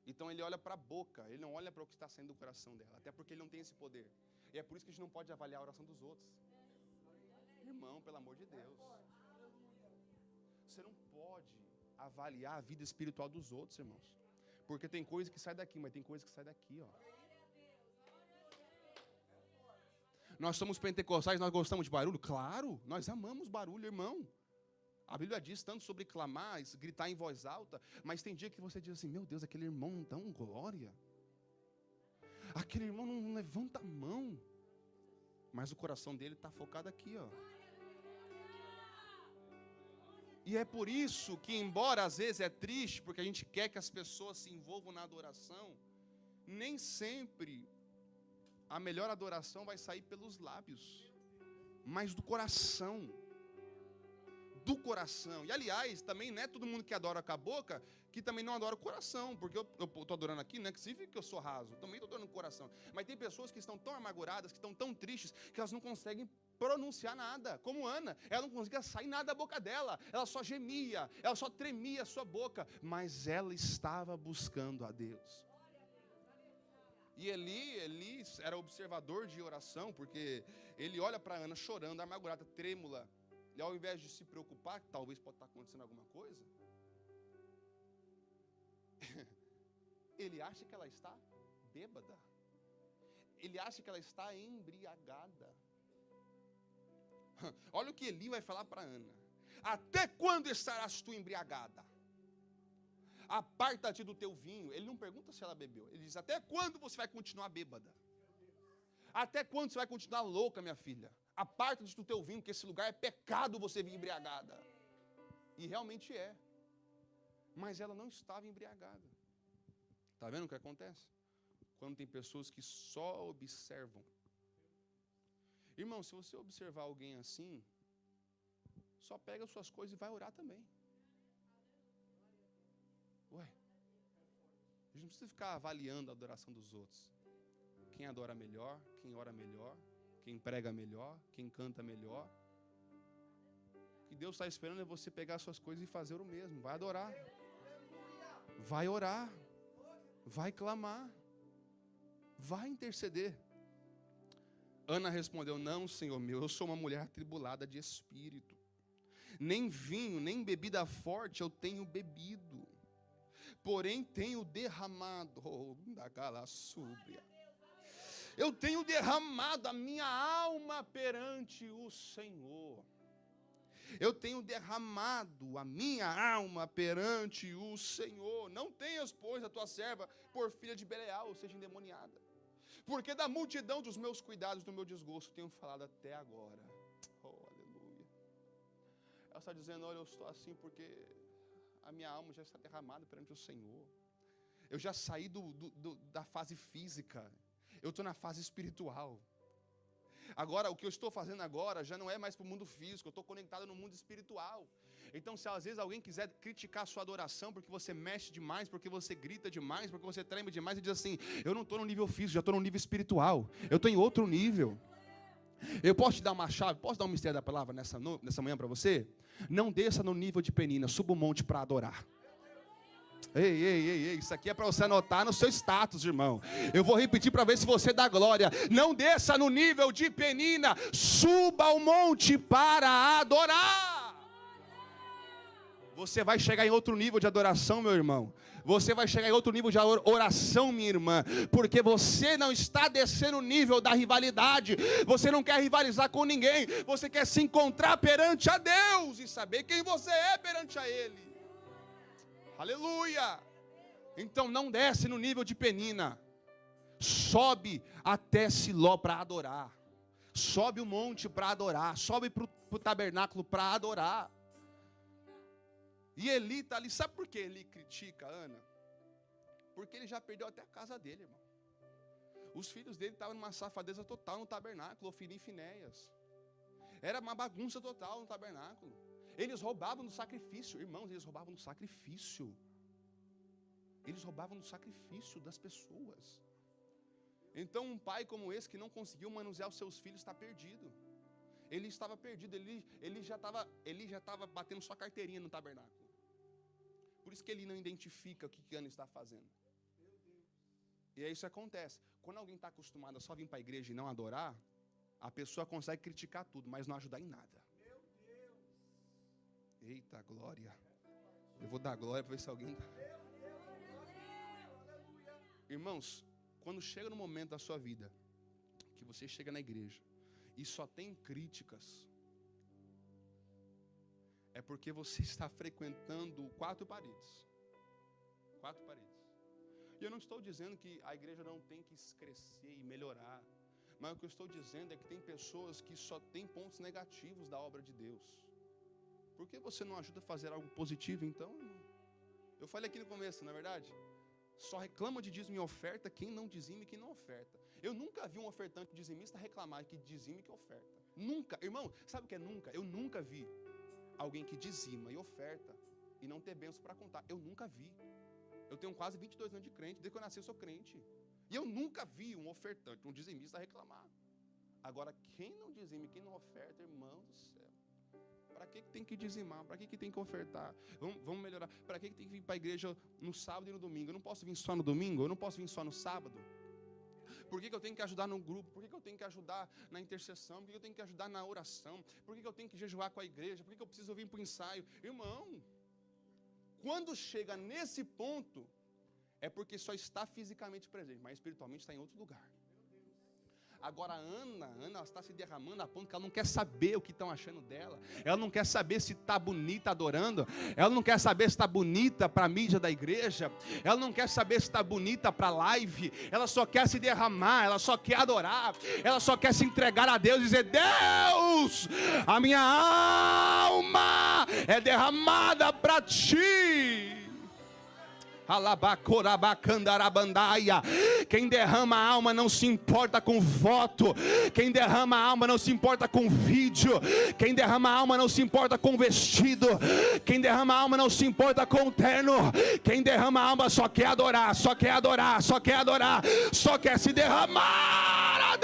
Então ele olha para a boca, ele não olha para o que está saindo do coração dela, até porque ele não tem esse poder. E é por isso que a gente não pode avaliar a oração dos outros. Irmão, pelo amor de Deus, você não pode avaliar a vida espiritual dos outros, irmãos, porque tem coisa que sai daqui, mas tem coisa que sai daqui, ó. Nós somos pentecostais, nós gostamos de barulho? Claro, nós amamos barulho, irmão. A Bíblia diz tanto sobre clamar, gritar em voz alta, mas tem dia que você diz assim: meu Deus, aquele irmão não dá um glória, aquele irmão não levanta a mão, mas o coração dele está focado aqui, ó. E é por isso que, embora às vezes é triste, porque a gente quer que as pessoas se envolvam na adoração, nem sempre a melhor adoração vai sair pelos lábios, mas do coração. Do coração. E aliás, também não é todo mundo que adora com a boca que também não adora o coração, porque eu estou adorando aqui, não é que significa que eu sou raso, eu também estou adorando o coração. Mas tem pessoas que estão tão amarguradas, que estão tão tristes, que elas não conseguem pronunciar nada, como Ana. Ela não conseguia sair nada da boca dela, ela só gemia, ela só tremia a sua boca, mas ela estava buscando a Deus. E Eli era observador de oração, porque ele olha para Ana chorando, amargurada, trêmula, e ao invés de se preocupar, que talvez pode estar acontecendo alguma coisa, ele acha que ela está bêbada. Ele acha que ela está embriagada. Olha o que Eli vai falar para Ana: até quando estarás tu embriagada? Aparta-te do teu vinho. Ele não pergunta se ela bebeu, ele diz: até quando você vai continuar bêbada? Até quando você vai continuar louca, minha filha? Aparta-te do teu vinho, porque esse lugar é pecado você vir embriagada. E realmente é. Mas ela não estava embriagada. Está vendo o que acontece? Quando tem pessoas que só observam. Irmão, se você observar alguém assim, só pega suas coisas e vai orar também. Ué, a gente não precisa ficar avaliando a adoração dos outros. Quem adora melhor, quem ora melhor, quem prega melhor, quem canta melhor. que Deus está esperando é você pegar suas coisas e fazer o mesmo. Vai adorar. Vai orar. Vai clamar. Vai interceder. Ana respondeu: não, Senhor meu, eu sou uma mulher atribulada de espírito. Nem vinho, nem bebida forte eu tenho bebido. Porém tenho derramado, da gala súbria. Eu tenho derramado a minha alma perante o Senhor. Eu tenho derramado a minha alma perante o Senhor. Não tenhas, pois, a tua serva por filha de Belial, ou seja, endemoniada. Porque da multidão dos meus cuidados, do meu desgosto, tenho falado até agora. Oh, aleluia. Ela está dizendo: olha, eu estou assim porque a minha alma já está derramada perante o Senhor. Eu já saí da fase física. Eu estou na fase espiritual. Agora, o que eu estou fazendo agora já não é mais para o mundo físico. Eu estou conectado no mundo espiritual. Então, se às vezes alguém quiser criticar a sua adoração porque você mexe demais, porque você grita demais, porque você treme demais, e diz assim: eu não estou no nível físico, já estou no nível espiritual. Eu estou em outro nível. Eu posso te dar uma chave, posso dar um mistério da palavra nessa manhã para você? Não desça no nível de Penina, suba o monte para adorar. Ei, isso aqui é para você anotar no seu status, irmão. Eu vou repetir para ver se você dá glória. Não desça no nível de Penina, suba ao monte para adorar. Você vai chegar em outro nível de adoração, meu irmão. Você vai chegar em outro nível de oração, minha irmã. Porque você não está descendo o nível da rivalidade. Você não quer rivalizar com ninguém. Você quer se encontrar perante a Deus e saber quem você é perante a Ele. Aleluia! Então não desce no nível de Penina. Sobe até Siló para adorar. Sobe o monte para adorar. Sobe para o tabernáculo para adorar. E Eli está ali. Sabe por que Eli critica Ana? Porque ele já perdeu até a casa dele, irmão. Os filhos dele estavam numa safadeza total no tabernáculo, Ofni e Finéias. Era uma bagunça total no tabernáculo. Eles roubavam do sacrifício, irmãos, eles roubavam do sacrifício. Eles roubavam do sacrifício das pessoas. Então um pai como esse que não conseguiu manusear os seus filhos está perdido. Ele estava perdido, ele já estava batendo sua carteirinha no tabernáculo. Por isso que ele não identifica o que Ana está fazendo. E aí isso acontece. Quando alguém está acostumado a só vir para a igreja e não adorar, a pessoa consegue criticar tudo, mas não ajudar em nada. Eita, glória. Eu vou dar glória para ver se alguém... Irmãos, quando chega no momento da sua vida que você chega na igreja e só tem críticas, é porque você está frequentando 4 paredes. 4 paredes. E eu não estou dizendo que a igreja não tem que crescer e melhorar, mas o que eu estou dizendo é que tem pessoas que só têm pontos negativos da obra de Deus. Por que você não ajuda a fazer algo positivo, então? Eu falei aqui no começo, não é verdade? Só reclama de dízimo e oferta quem não dizime e quem não oferta. Eu nunca vi um ofertante dizimista reclamar que dizime e que oferta. Nunca. Irmão, sabe o que é nunca? Eu nunca vi alguém que dizima e oferta e não ter bênção para contar. Eu nunca vi. Eu tenho quase 22 anos de crente. Desde que eu nasci eu sou crente. E eu nunca vi um ofertante, um dizimista reclamar. Agora, quem não dizime e quem não oferta, irmão do céu. Para que tem que dizimar? Para que tem que ofertar? Vamos melhorar. Para que tem que vir para a igreja no sábado e no domingo? Eu não posso vir só no domingo? Eu não posso vir só no sábado? Por que eu tenho que ajudar no grupo? Por que eu tenho que ajudar na intercessão? Por que eu tenho que ajudar na oração? Por que eu tenho que jejuar com a igreja? Por que eu preciso vir para o ensaio? Irmão, quando chega nesse ponto, é porque só está fisicamente presente, mas espiritualmente está em outro lugar. Agora a Ana está se derramando a ponto que ela não quer saber o que estão achando dela. Ela não quer saber se está bonita adorando. Ela não quer saber se está bonita para a mídia da igreja. Ela não quer saber se está bonita para a live. Ela só quer se derramar, ela só quer adorar. Ela só quer se entregar a Deus e dizer: Deus, a minha alma é derramada para ti. Quem derrama a alma não se importa com voto. Quem derrama a alma não se importa com vídeo. Quem derrama a alma não se importa com vestido. Quem derrama a alma não se importa com terno. Quem derrama a alma só quer adorar, só quer adorar, só quer adorar, só quer se derramar a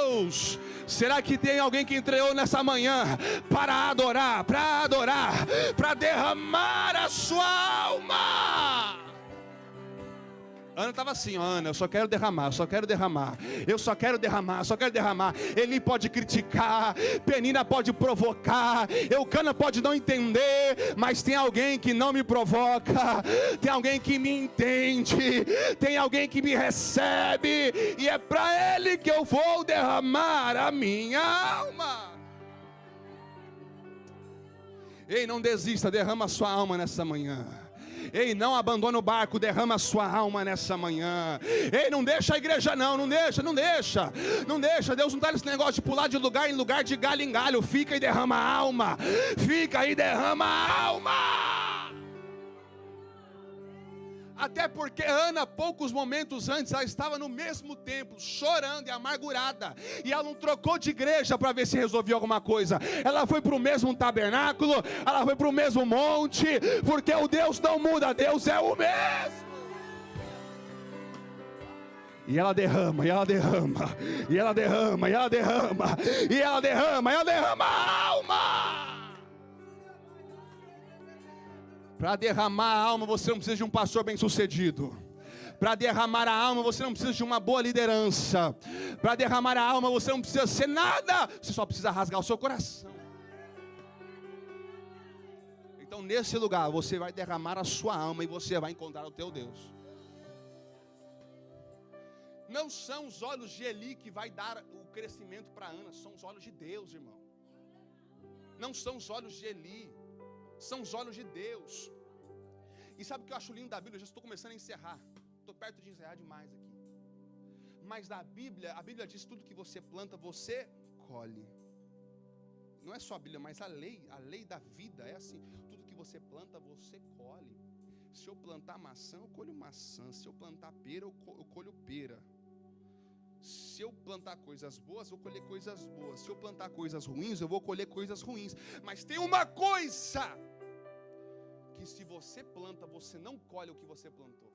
Deus. Será que tem alguém que entrou nessa manhã para adorar, para derramar a sua alma? Ana estava assim, Ana, eu só quero derramar. Eli pode criticar, Penina pode provocar, Eucana pode não entender, mas tem alguém que não me provoca, tem alguém que me entende, tem alguém que me recebe, e é para ele que eu vou derramar a minha alma. Ei, não desista, derrama a sua alma nessa manhã. Ei, não abandona o barco, derrama a sua alma nessa manhã. Ei, não deixa a igreja não deixa. Deus não está nesse negócio de pular de lugar em lugar, de galho em galho. Fica e derrama a alma. Até porque Ana, poucos momentos antes, ela estava no mesmo templo, chorando e amargurada. E ela não trocou de igreja para ver se resolvia alguma coisa. Ela foi para o mesmo tabernáculo, ela foi para o mesmo monte, porque o Deus não muda, Deus é o mesmo. E ela derrama a alma. Para derramar a alma, você não precisa de um pastor bem sucedido. Para derramar a alma, você não precisa de uma boa liderança. Para derramar a alma, você não precisa ser nada. Você só precisa rasgar o seu coração. Então, nesse lugar, você vai derramar a sua alma e você vai encontrar o teu Deus. Não são os olhos de Eli que vai dar o crescimento para Ana, são os olhos de Deus, irmão. Não são os olhos de Eli, são os olhos de Deus. E sabe o que eu acho lindo da Bíblia? Eu já estou começando a encerrar. Estou perto de encerrar demais aqui. Mas a Bíblia diz: tudo que você planta, você colhe. Não é só a Bíblia, mas a lei da vida é assim: tudo que você planta, você colhe. Se eu plantar maçã, eu colho maçã. Se eu plantar pera, eu colho pera. Se eu plantar coisas boas, eu vou colher coisas boas. Se eu plantar coisas ruins, eu vou colher coisas ruins. Mas tem uma coisa: que se você planta, você não colhe o que você plantou.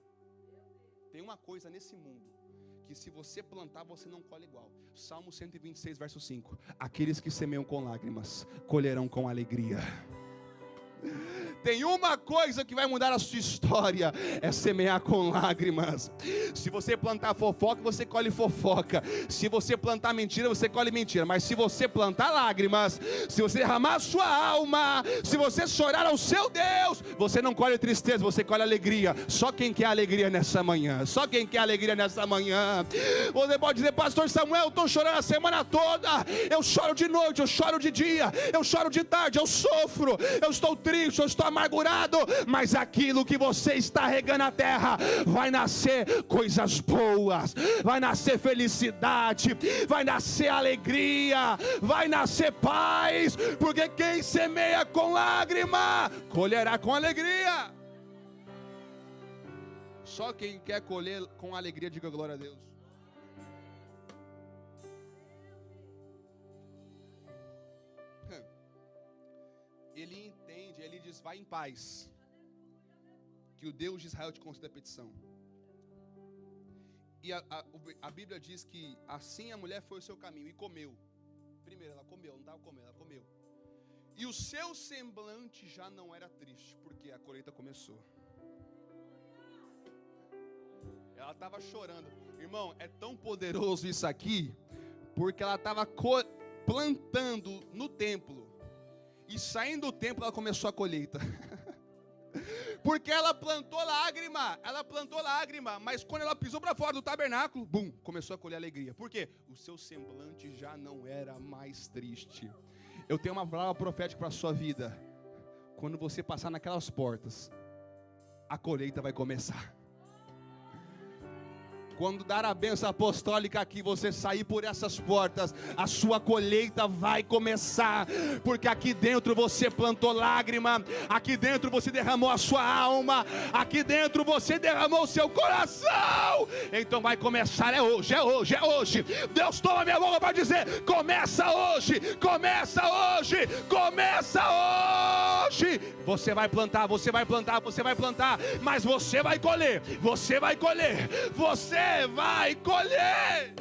Tem uma coisa nesse mundo que se você plantar, você não colhe igual. Salmo 126, verso 5: aqueles que semeiam com lágrimas, colherão com alegria. Tem uma coisa que vai mudar a sua história: é semear com lágrimas. Se você plantar fofoca, você colhe fofoca. Se você plantar mentira, você colhe mentira. Mas se você plantar lágrimas, se você derramar a sua alma, se você chorar ao seu Deus, você não colhe tristeza, você colhe alegria. Só quem quer alegria nessa manhã. Só quem quer alegria nessa manhã. Você pode dizer: pastor Samuel, eu estou chorando a semana toda. Eu choro de noite, eu choro de dia, eu choro de tarde, eu sofro, eu estou triste, eu estou amargurado. Mas aquilo que você está regando a terra, vai nascer coisas boas, vai nascer felicidade, vai nascer alegria, vai nascer paz. Porque quem semeia com lágrima, colherá com alegria. Só quem quer colher com alegria, diga glória a Deus. Ele entende, ele diz: vai em paz, que o Deus de Israel te conceda a petição. E a Bíblia diz que assim a mulher foi o seu caminho e comeu. Primeiro ela comeu, não estava comendo, ela comeu. E o seu semblante já não era triste, porque a colheita começou. Ela estava chorando. Irmão, é tão poderoso isso aqui, porque ela estava plantando no templo, e saindo do templo ela começou a colheita. Porque ela plantou lágrima, mas quando ela pisou para fora do tabernáculo, bum, começou a colher alegria. Por quê? O seu semblante já não era mais triste. Eu tenho uma palavra profética para a sua vida. Quando você passar naquelas portas, a colheita vai começar. Quando dar a bênção apostólica aqui, você sair por essas portas, a sua colheita vai começar. Porque aqui dentro você plantou lágrima, aqui dentro você derramou a sua alma, aqui dentro você derramou o seu coração. Então vai começar, é hoje, é hoje, é hoje. Deus toma minha boca para dizer: começa hoje, começa hoje, começa hoje. Você vai plantar, você vai plantar, você vai plantar, mas você vai colher, você vai colher, você vai colher.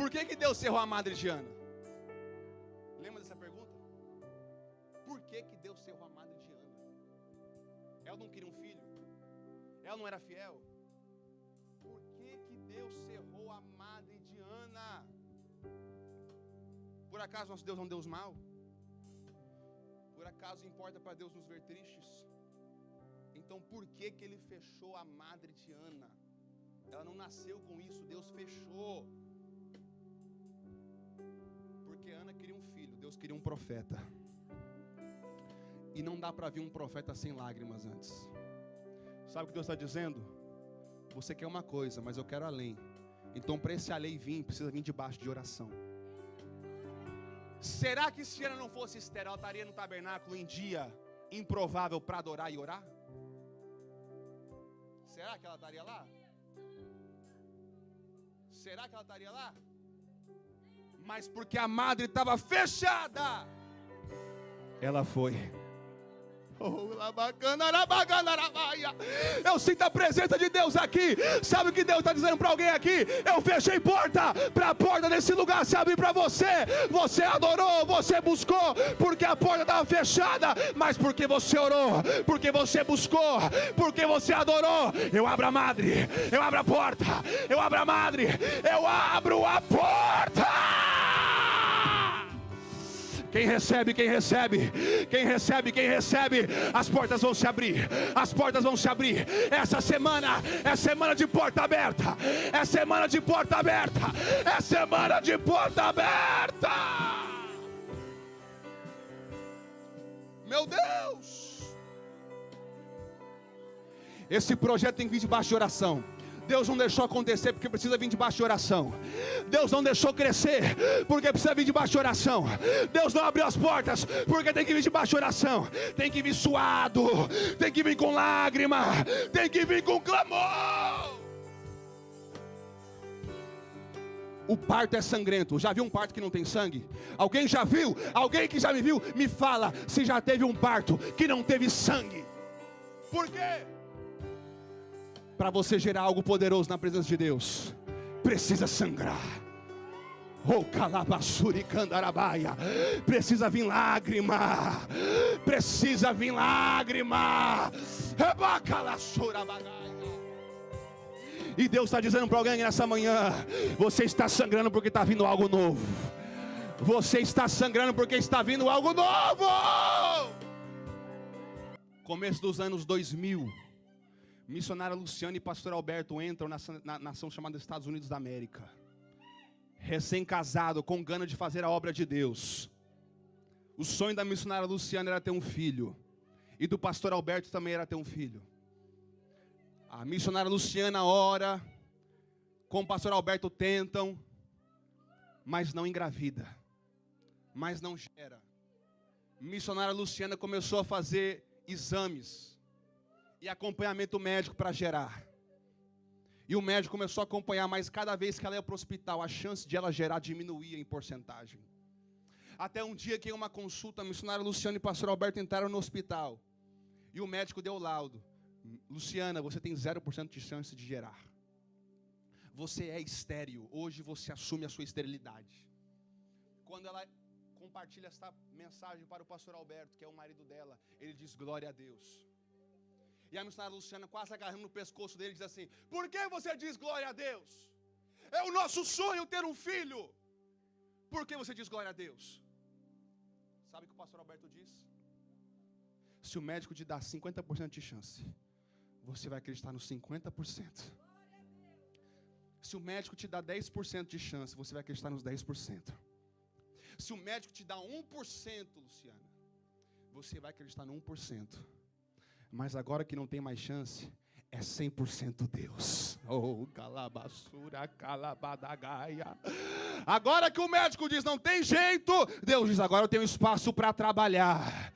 Por que Deus cerrou a madre de Ana? Lembra dessa pergunta? Por que Deus cerrou a madre de Ana? Ela não queria um filho? Ela não era fiel? Por que Deus cerrou a madre de Ana? Por acaso nosso Deus é um Deus mau? Por acaso importa para Deus nos ver tristes? Então por que Ele fechou a madre de Ana? Ela não nasceu com isso, Deus fechou. Porque Ana queria um filho, Deus queria um profeta. E não dá para vir um profeta sem lágrimas antes. Sabe o que Deus está dizendo? Você quer uma coisa, mas eu quero além. Então para esse além vir, precisa vir debaixo de oração. Será que se Ana não fosse estéril, ela estaria no tabernáculo em dia improvável para adorar e orar? Será que ela estaria lá? Será que ela estaria lá? Mas porque a madre estava fechada, ela foi. Eu sinto a presença de Deus aqui. Sabe o que Deus está dizendo para alguém aqui? Eu fechei porta, para a porta desse lugar se abrir para você. Você adorou, você buscou, porque a porta estava fechada, mas porque você orou, porque você buscou, porque você adorou, eu abro a madre, eu abro a porta, eu abro a madre, eu abro a porta. Quem recebe, quem recebe, quem recebe, quem recebe, as portas vão se abrir, as portas vão se abrir. Essa semana é semana de porta aberta, é semana de porta aberta, é semana de porta aberta. Meu Deus, esse projeto tem que vir debaixo de oração. Deus não deixou acontecer porque precisa vir debaixo de oração. Deus não deixou crescer porque precisa vir debaixo de oração. Deus não abriu as portas porque tem que vir debaixo de oração. Tem que vir suado, tem que vir com lágrima, tem que vir com clamor. O parto é sangrento. Já viu um parto que não tem sangue? Alguém já viu? Alguém que já me viu, me fala se já teve um parto que não teve sangue. Por quê? Para você gerar algo poderoso na presença de Deus, precisa sangrar. Oh, calabassuri candarabaia. Precisa vir lágrima. Precisa vir lágrima. E Deus está dizendo para alguém nessa manhã: você está sangrando porque está vindo algo novo. Você está sangrando porque está vindo algo novo. Começo dos anos 2000. Missionária Luciana e pastor Alberto entram na nação chamada Estados Unidos da América. Recém-casado, com gana de fazer a obra de Deus. O sonho da missionária Luciana era ter um filho. E do pastor Alberto também era ter um filho. A missionária Luciana ora, com o pastor Alberto tentam, mas não engravida. Mas não gera. Missionária Luciana começou a fazer exames e acompanhamento médico para gerar. E o médico começou a acompanhar, mas cada vez que ela ia para o hospital, a chance de ela gerar diminuía em porcentagem. Até um dia que em uma consulta, a missionária Luciana e o pastor Alberto entraram no hospital. E o médico deu o laudo. Luciana, você tem 0% de chance de gerar. Você é estéril. Hoje você assume a sua esterilidade. Quando ela compartilha essa mensagem para o pastor Alberto, que é o marido dela, ele diz: glória a Deus. E a missionária Luciana, quase agarrando no pescoço dele, diz assim: por que você diz glória a Deus? É o nosso sonho ter um filho. Por que você diz glória a Deus? Sabe o que o pastor Alberto diz? Se o médico te dá 50% de chance, você vai acreditar nos 50%. Se o médico te dá 10% de chance, você vai acreditar nos 10%. Se o médico te dá 1%, Luciana, você vai acreditar no 1%. Mas agora que não tem mais chance, é 100% Deus. Oh, calabassura, calabadagaia. Agora que o médico diz não tem jeito, Deus diz: agora eu tenho espaço para trabalhar.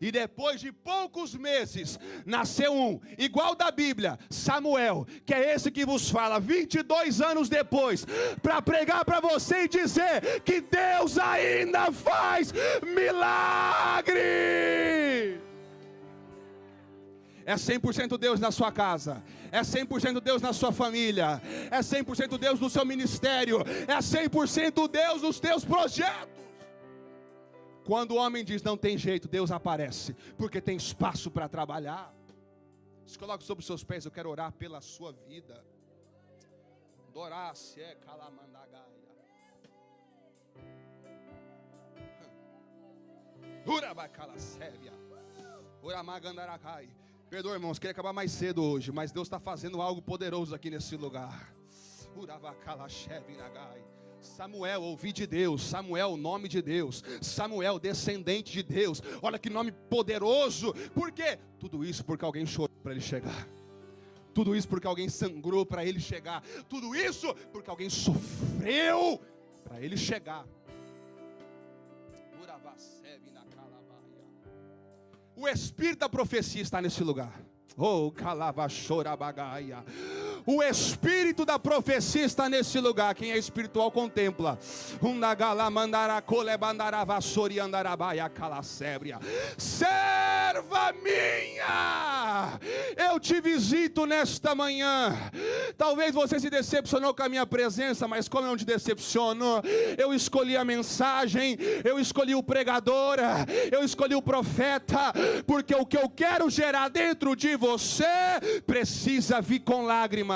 E depois de poucos meses, nasceu um, igual da Bíblia, Samuel, que é esse que vos fala, 22 anos depois, para pregar para você e dizer que Deus ainda faz milagre. É 100% Deus na sua casa, é 100% Deus na sua família, é 100% Deus no seu ministério, é 100% Deus nos teus projetos. Quando o homem diz não tem jeito, Deus aparece, porque tem espaço para trabalhar. Se coloque sobre os seus pés, eu quero orar pela sua vida. Dorace é calamandagaia. Urabacalacébia. Uramagandarakai. Perdoa, irmãos, queria acabar mais cedo hoje, mas Deus está fazendo algo poderoso aqui nesse lugar. Samuel, ouvi de Deus. Samuel, nome de Deus. Samuel, descendente de Deus. Olha que nome poderoso. Por quê? Tudo isso porque alguém chorou para ele chegar. Tudo isso porque alguém sangrou para ele chegar. Tudo isso porque alguém sofreu para ele chegar. O espírito da profecia está nesse lugar. Oh, calavachorabagaia. O espírito da profecia está nesse lugar. Quem é espiritual contempla. Serva minha, eu te visito nesta manhã. Talvez você se decepcionou com a minha presença, mas como eu não te decepciono, eu escolhi a mensagem, eu escolhi o pregador, eu escolhi o profeta, porque o que eu quero gerar dentro de você precisa vir com lágrimas.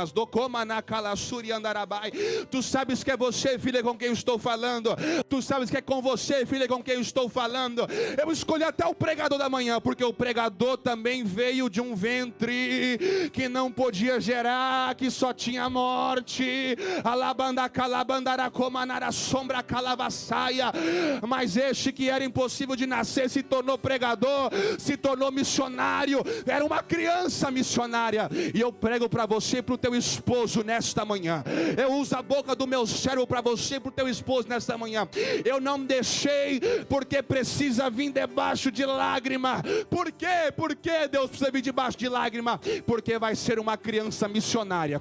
Tu sabes que é você, filha, com quem eu estou falando. Tu sabes que é com você, filha, com quem eu estou falando. Eu escolhi até o pregador da manhã, porque o pregador também veio de um ventre que não podia gerar, que só tinha morte. Mas este que era impossível de nascer se tornou pregador, se tornou missionário. Era uma criança missionária. E eu prego para você, para o teu esposo nesta manhã. Eu uso a boca do meu servo para você e para o teu esposo nesta manhã. Eu não deixei, porque precisa vir debaixo de lágrima. Por quê? Por que Deus precisa vir debaixo de lágrima? Porque vai ser uma criança missionária.